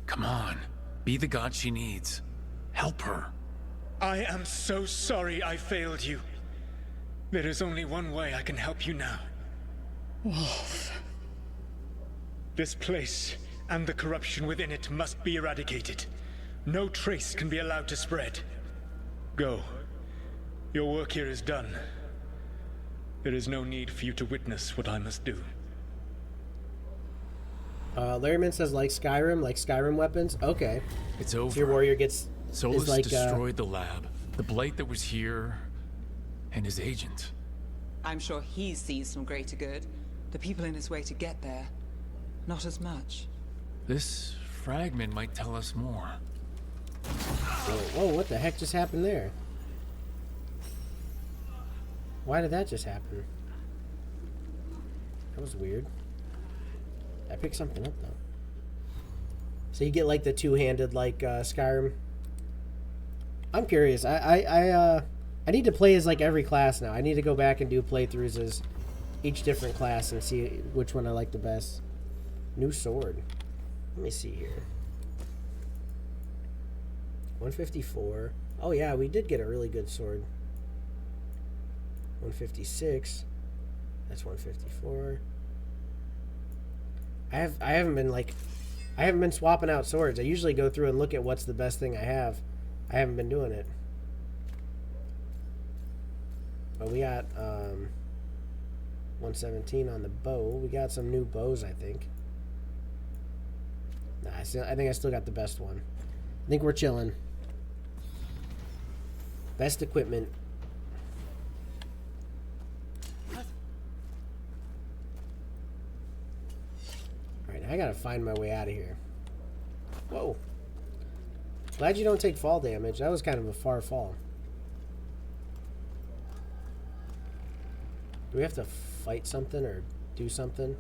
Come on. Be the god she needs. Help her. I am so sorry I failed you. There is only one way I can help you now. Wolf. This place and the corruption within it must be eradicated. No trace can be allowed to spread. Go. Your work here is done. There is no need for you to witness what I must do. Larryman says like Skyrim weapons. Okay. It's over. So your warrior gets... Solus like, destroyed the lab, the blight that was here, and his agent. I'm sure he sees some greater good. The people in his way to get there, not as much. This fragment might tell us more. Whoa, what the heck just happened there? Why did that just happen? That was weird. I picked something up, though. So you get, like, the two-handed, like, Skyrim. I'm curious. I need to play as, like, every class now. I need to go back and do playthroughs as each different class and see which one I like the best. New sword. Let me see here. 154. Oh, yeah, we did get a really good sword. 156. That's 154. I haven't been swapping out swords. I usually go through and look at what's the best thing I have. I haven't been doing it. But we got 117 on the bow. We got some new bows, I think. Nah, I think I still got the best one. I think we're chilling. Best equipment. Alright, I gotta find my way out of here. Whoa. Glad you don't take fall damage. That was kind of a far fall. Do we have to fight something or do something?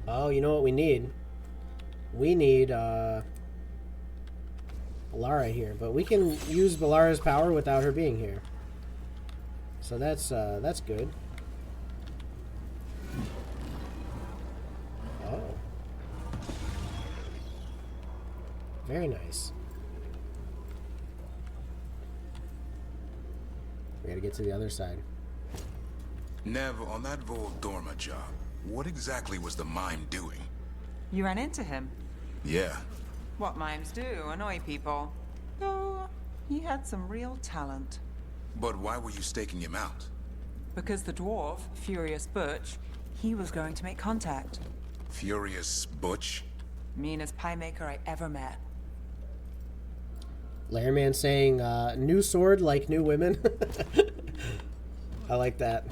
Oh, you know what we need? We need Balara here, but we can use Balara's power without her being here. So that's good. Oh. Very nice. We gotta get to the other side. Nev, on that Vol Dorma job, what exactly was the mime doing? You ran into him. Yeah. What mimes do, annoy people. Though, he had some real talent. But why were you staking him out? Because the dwarf, Furious Butch, he was going to make contact. Furious Butch? Meanest pie maker I ever met. Lairman saying, new sword like new women. I like that.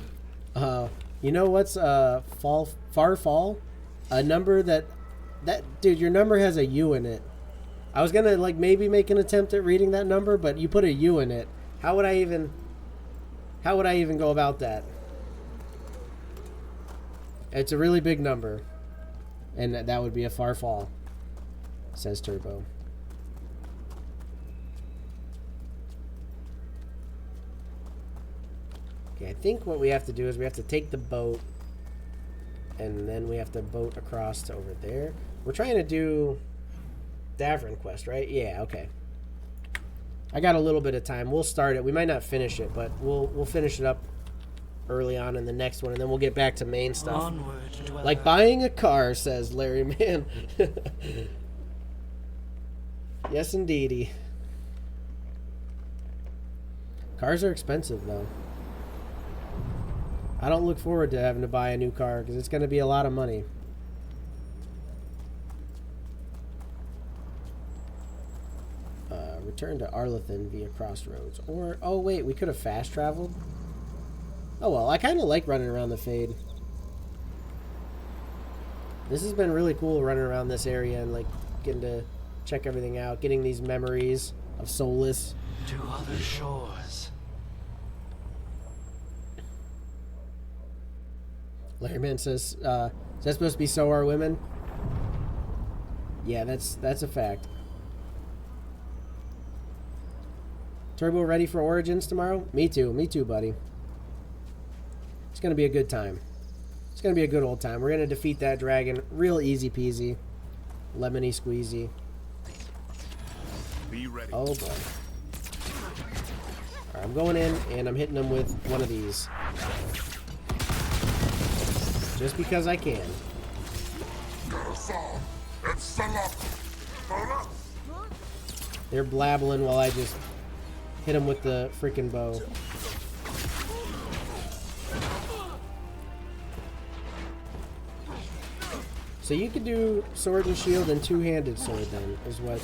You know what's far fall? A number that dude, your number has a U in it. I was gonna like maybe make an attempt at reading that number, but you put a U in it. How would I even go about that? It's a really big number. And that would be a far fall, says Turbo. Okay, I think what we have to do is we have to take the boat and then we have to boat across to over there. We're trying to do Davrin quest, right? Yeah, okay. I got a little bit of time. We'll start it. We might not finish it, but we'll finish it up early on in the next one, and then we'll get back to main stuff. Onward, like buying a car, says Larry Man. Yes, indeedy. Cars are expensive, though. I don't look forward to having to buy a new car, because it's going to be a lot of money. Return to Arlethan via Crossroads. Or, oh wait, we could have fast traveled? Oh well, I kind of like running around the Fade. This has been really cool running around this area and like getting to check everything out, getting these memories of Solus. To other shores. Larry Man says, is that supposed to be so are women? Yeah, that's a fact. Turbo ready for Origins tomorrow? Me too, buddy. It's going to be a good time. It's going to be a good old time. We're going to defeat that dragon real easy peasy. Lemony squeezy. Be ready. Oh boy. Alright, I'm going in and I'm hitting them with one of these. Just because I can. They're blabbling while I just hit them with the freaking bow. So you could do sword and shield and two-handed sword then, is what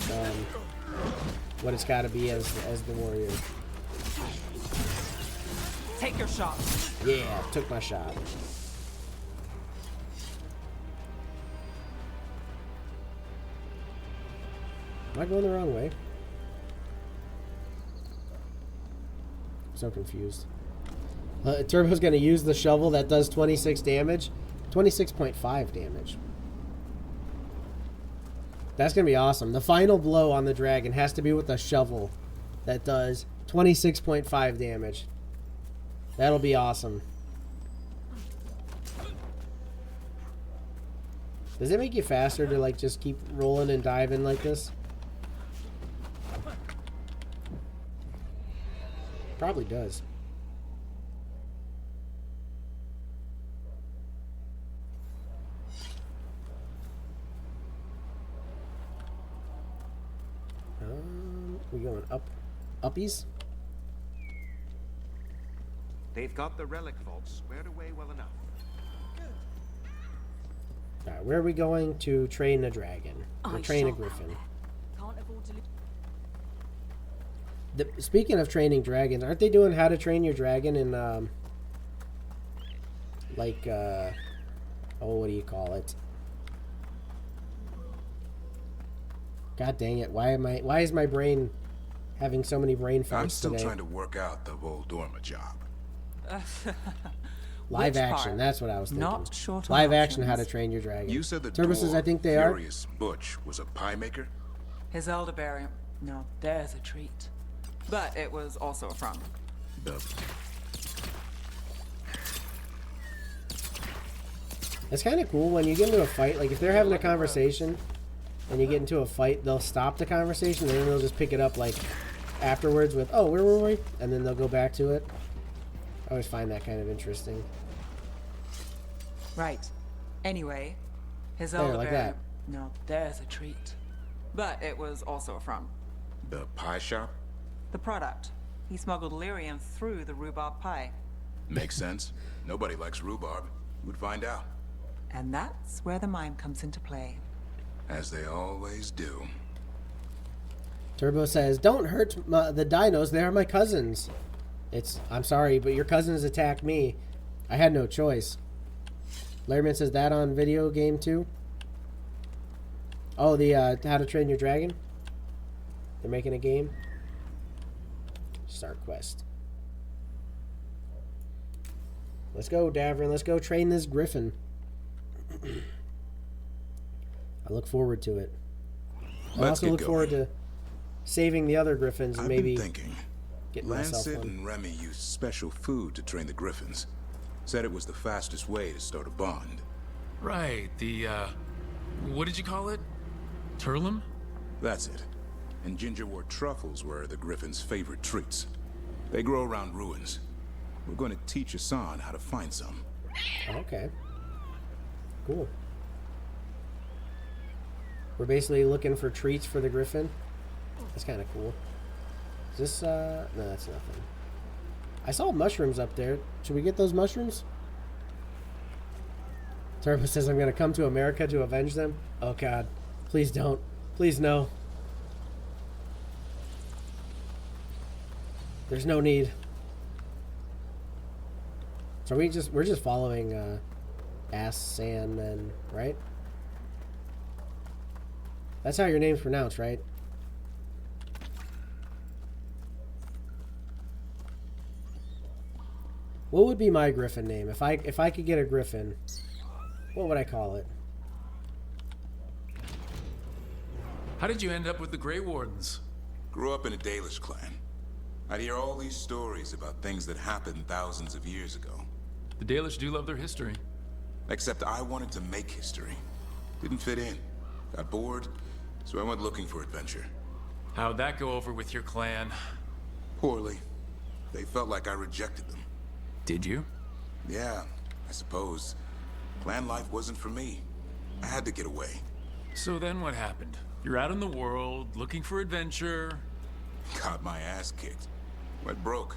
it's got to be as the warrior. Take your shot. Yeah, took my shot. Am I going the wrong way? I'm so confused. Turbo's going to use the shovel that does 26 damage. 26.5 damage. That's going to be awesome. The final blow on the dragon has to be with a shovel that does 26.5 damage. That'll be awesome. Does it make you faster to like just keep rolling and diving like this? Probably does. We going uppies? They've got the relic vault squared away well enough. Alright, where are we going to train a dragon? Or train a griffin? Speaking of training dragons, aren't they doing How to Train Your Dragon in, oh, what do you call it? God dang it, why is my brain having so many brain farts I'm still today? trying to work out the Voldorma job. Live action, that's what I was thinking. Not short Live action options. How to Train Your Dragon. You said the Services, dwarf, I think they Furious Butch, was a pie maker? His elderberry. No, there's a treat. But it was also a front. It's kind of cool when you get into a fight, like if they're having a conversation and you get into a fight, they'll stop the conversation and then they'll just pick it up like afterwards with, oh, where were we? And then they'll go back to it. I always find that kind of interesting. Right. Anyway, his There, elderberry. like that. No, there's a treat. But it was also a front. The pie shop? The product. He smuggled lyrium through the rhubarb pie. Makes sense. Nobody likes rhubarb. Who'd find out? And that's where the mime comes into play. As they always do. Turbo says, don't hurt the dinos, they are my cousins. I'm sorry, but your cousins attacked me. I had no choice. Larryman says that on video game too? Oh, the How to Train Your Dragon? They're making a game? Start quest. Let's go, Davrin. Let's go train this griffin. I look forward to it. I also look forward to saving the other griffins and I've maybe been thinking. getting myself Lancet one. and Remy used special food to train the griffins. Said it was the fastest way to start a bond. Right, the, what did you call it? Turlum? That's it. And gingerwort truffles were the griffins' favorite treats. They grow around ruins. We're going to teach Hassan how to find some. Okay. Cool. We're basically looking for treats for the griffin. That's kind of cool. Is this, no, that's nothing. I saw mushrooms up there. Should we get those mushrooms? Turbo says I'm going to come to America to avenge them. Oh, God. Please don't. Please, no. There's no need. So we're just following, San then, right? That's how your name's pronounced, right? What would be my griffin name? If I could get a griffin, what would I call it? How did you end up with the Grey Wardens? Grew up in a Dalish clan. I'd hear all these stories about things that happened thousands of years ago. The Dalish do love their history. Except I wanted to make history. Didn't fit in. Got bored, so I went looking for adventure. How'd that go over with your clan? Poorly. They felt like I rejected them. Did you? Yeah, I suppose. Clan life wasn't for me. I had to get away. So then what happened? You're out in the world, looking for adventure. Got my ass kicked. Went broke.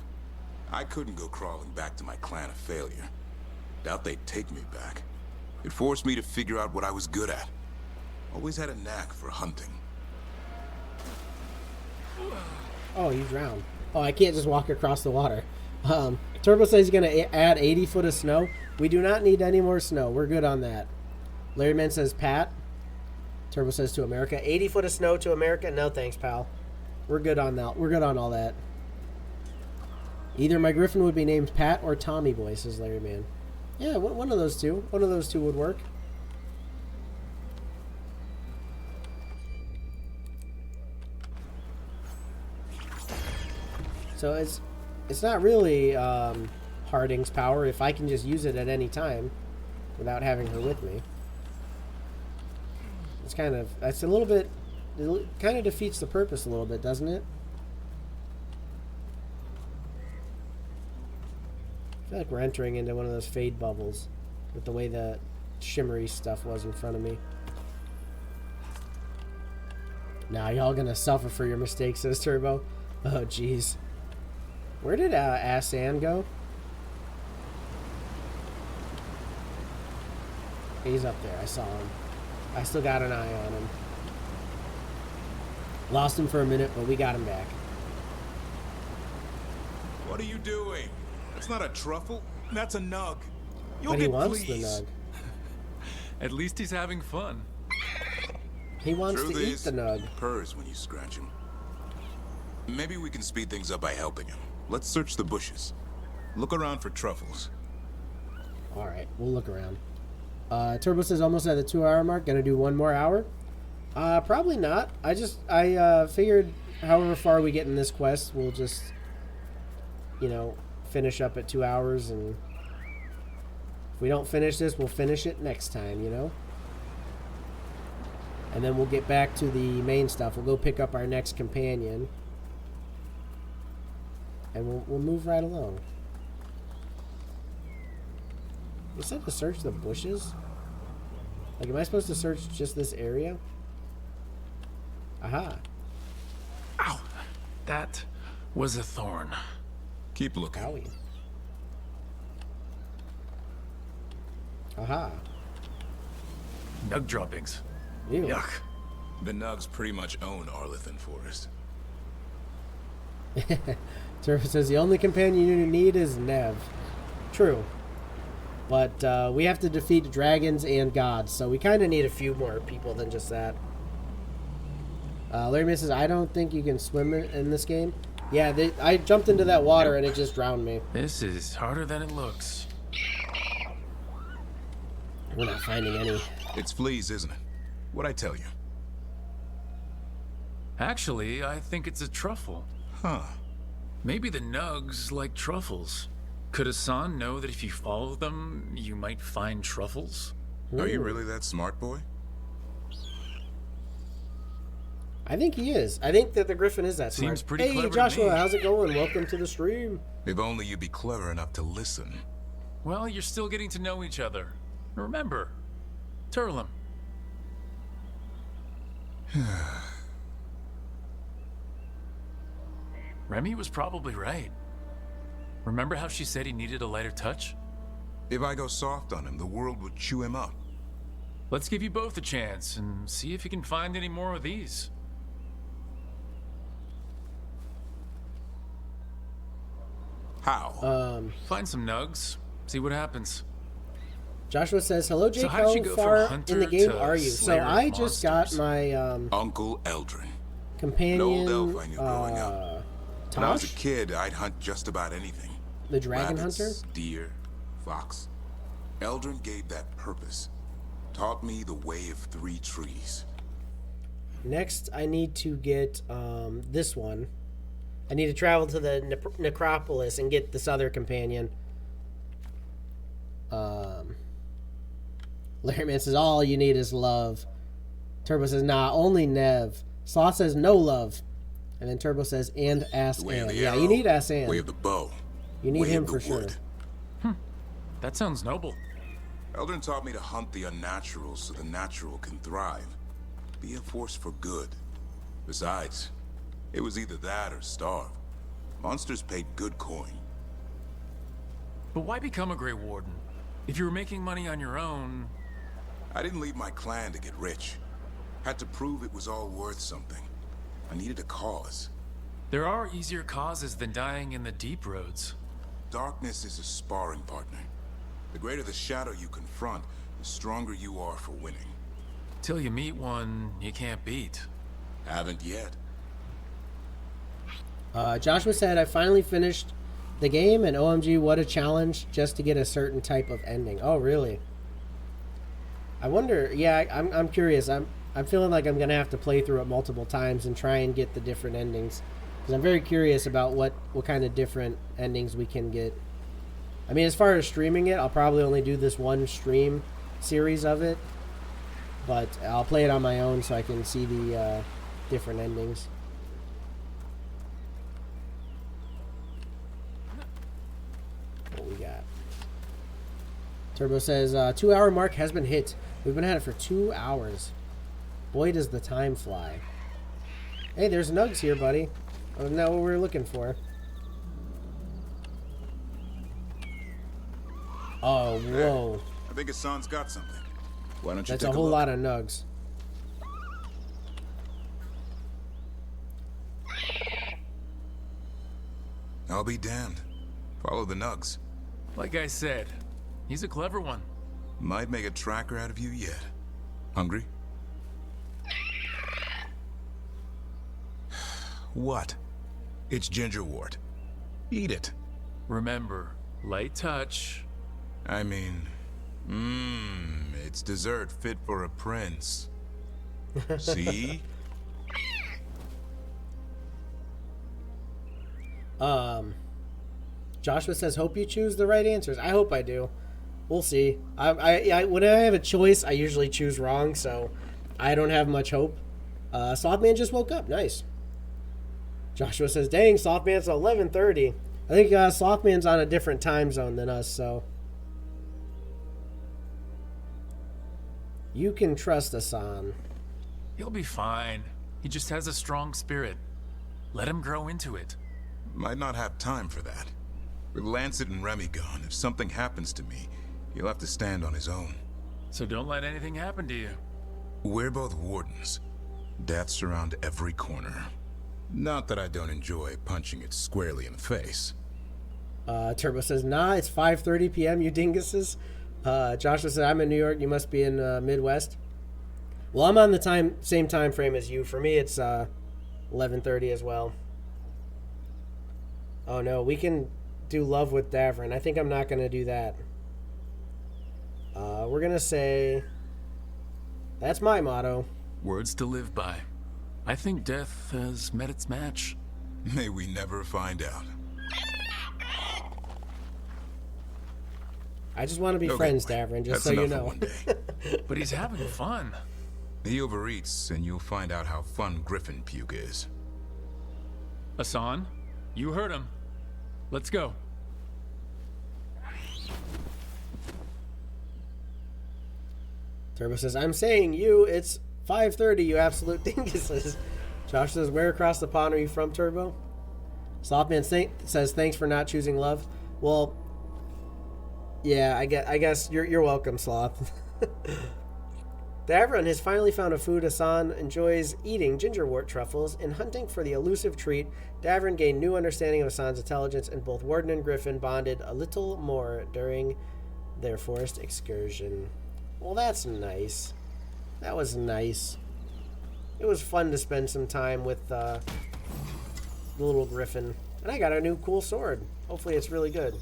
I couldn't go crawling back to my clan a failure. Doubt they'd take me back. It forced me to figure out what I was good at. Always had a knack for hunting. Oh, you drowned. Oh, I can't just walk across the water. Turbo says he's going to add 80 foot of snow. We do not need any more snow. We're good on that. Larry Man says Pat. Turbo says to America. 80 foot of snow to America? No thanks, pal. We're good on that. We're good on all that. Either my griffin would be named Pat or Tommy Boy, says Larry Man. Yeah, one of those two. One of those two would work. So it's not really Harding's power if I can just use it at any time without having her with me. That's a little bit, it kind of defeats the purpose a little bit, doesn't it? I feel like we're entering into one of those fade bubbles with the way the shimmery stuff was in front of me. Now y'all gonna suffer for your mistakes, says Turbo. Oh, jeez. Where did Asan go? He's up there. I saw him. I still got an eye on him. Lost him for a minute, but we got him back. What are you doing? That's not a truffle. That's a nug. You'll But get he wants fleas. the nug. At least he's having fun. He wants Truth to eat is, the nug. he purrs when you scratch him. Maybe we can speed things up by helping him. Let's search the bushes. Look around for truffles. Alright, we'll look around. Turbo says almost at the 2-hour mark. Gonna do 1 more hour? Probably not. I figured however far we get in this quest, we'll just, you know, finish up at 2 hours, and if we don't finish this, we'll finish it next time, you know? And then we'll get back to the main stuff. We'll go pick up our next companion. And we'll move right along. You said to search the bushes? Like, am I supposed to search just this area? Aha. Ow! That was a thorn. Keep looking. Owie. Aha. Nug droppings. Ew. Yuck. The nugs pretty much own Arlithan Forest. Turbo says the only companion you need is Nev. True. But we have to defeat dragons and gods, so we kind of need a few more people than just that. Larry Man says, I don't think you can swim in this game. Yeah, I jumped into that water and it just drowned me. This is harder than it looks. We're not finding any. It's fleas, isn't it? What'd I tell you? Actually, I think it's a truffle. Huh. Maybe the nugs like truffles. Could Hassan know that if you follow them, you might find truffles? Are you really that smart, boy? I think he is. I think that the Griffin is that smart. Seems pretty clever Hey, Joshua, to me. how's it going? Welcome to the stream. If only you'd be clever enough to listen. Well, you're still getting to know each other. Remember, Turlum. Remy was probably right. Remember how she said he needed a lighter touch? If I go soft on him, the world would chew him up. Let's give you both a chance and see if you can find any more of these. How? Find some nugs. See what happens. Joshua says, hello, Jake. So how did you How go far from in the hunter game to are you? So slayer of I just got monsters? my Uncle Eldrin. companion, An old elf I knew growing up. When I was a Tosh? kid, I'd hunt just about anything. The dragon Rabbits, hunter? deer, fox. Eldrin gave that purpose. Taught me the way of 3 trees. Next, I need to get this one. I need to travel to the necropolis and get this other companion. Larry Man says, all you need is love. Turbo says, nah, only Nev. Sloth says, no love. And then Turbo says, and Ass Way of Ann. the Yeah, arrow, you need Ass Ann. way of the bow. You need way him of for the sure. wood. That sounds noble. Eldrin taught me to hunt the unnatural so the natural can thrive. Be a force for good. Besides, it was either that or starve. Monsters paid good coin. But why become a Grey Warden? If you were making money on your own... I didn't leave my clan to get rich. Had to prove it was all worth something. I needed a cause. There are easier causes than dying in the deep roads. Darkness is a sparring partner. The greater the shadow you confront, the stronger you are for winning. Till you meet one you can't beat. Haven't yet. Joshua said, I finally finished the game, and OMG, what a challenge just to get a certain type of ending. Oh, really? I wonder, yeah, I'm curious. I'm feeling like I'm going to have to play through it multiple times and try and get the different endings. Because I'm very curious about what kind of different endings we can get. I mean, as far as streaming it, I'll probably only do this one stream series of it. But I'll play it on my own so I can see the different endings. What we got? Turbo says, 2-hour mark has been hit. We've been at it for 2 hours. Boy, does the time fly. Hey, there's Nugs here, buddy. Isn't that what we were looking for? Oh, whoa. Hey, I think Hassan's got something. Why don't you That's take a whole look? lot of Nugs. I'll be damned. Follow the Nugs. Like I said, he's a clever one. Might make a tracker out of you yet. Hungry? What? It's gingerwort. Eat it. Remember, light touch. I mean, it's dessert fit for a prince. See? Joshua says, hope you choose the right answers. I hope I do. We'll see. I when I have a choice, I usually choose wrong, so I don't have much hope. Softman just woke up. Nice. Joshua says, dang, Softman's 11:30. I think Softman's on a different time zone than us, so. You can trust Hassan. He'll be fine. He just has a strong spirit. Let him grow into it. Might not have time for that. With Lancet and Remy gone, if something happens to me, he'll have to stand on his own. So don't let anything happen to you. We're both wardens. Death's around every corner. Not that I don't enjoy punching it squarely in the face. Turbo says, nah, it's 5:30 p.m., you dinguses. Joshua said, I'm in New York, you must be in Midwest. Well, I'm on the same time frame as you. For me, it's 11:30 as well. Oh no, we can do love with Davrin. I think I'm not going to do that. We're going to say, that's my motto. Words to live by. I think death has met its match. May we never find out. I just want to be friends, Davrin, just so you know. But he's having fun. He overeats, and you'll find out how fun Griffin puke is. Hassan, you heard him. Let's go. Turbo says, I'm saying you, it's 5:30, you absolute dinguses. Josh says, where across the pond are you from, Turbo? Softman says, thanks for not choosing love. Well, yeah, I guess you're welcome, Sloth. Davrin has finally found a food Hassan enjoys eating, gingerwort truffles. In hunting for the elusive treat, Davrin gained new understanding of Hassan's intelligence, and both Warden and Griffin bonded a little more during their forest excursion. Well, that's nice. That was nice. It was fun to spend some time with the little Griffin. And I got a new cool sword. Hopefully it's really good.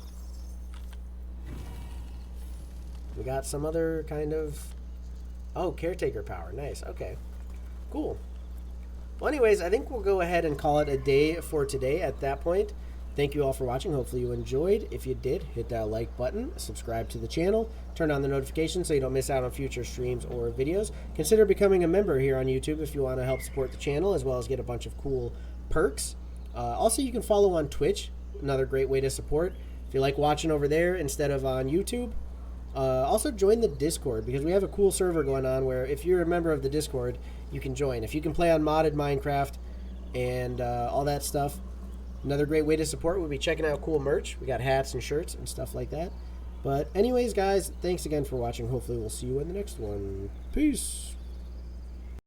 We got some other kind of... Oh, caretaker power. Nice. Okay. Cool. Well, anyways, I think we'll go ahead and call it a day for today at that point. Thank you all for watching. Hopefully you enjoyed. If you did, hit that like button, subscribe to the channel, turn on the notifications so you don't miss out on future streams or videos. Consider becoming a member here on YouTube if you want to help support the channel, as well as get a bunch of cool perks. Also, you can follow on Twitch, another great way to support. If you like watching over there instead of on YouTube, also join the Discord, because we have a cool server going on where if you're a member of the Discord, you can join. If you can play on modded Minecraft and all that stuff, another great way to support would be checking out cool merch. We got hats and shirts and stuff like that. But anyways, guys, thanks again for watching. Hopefully we'll see you in the next one. Peace.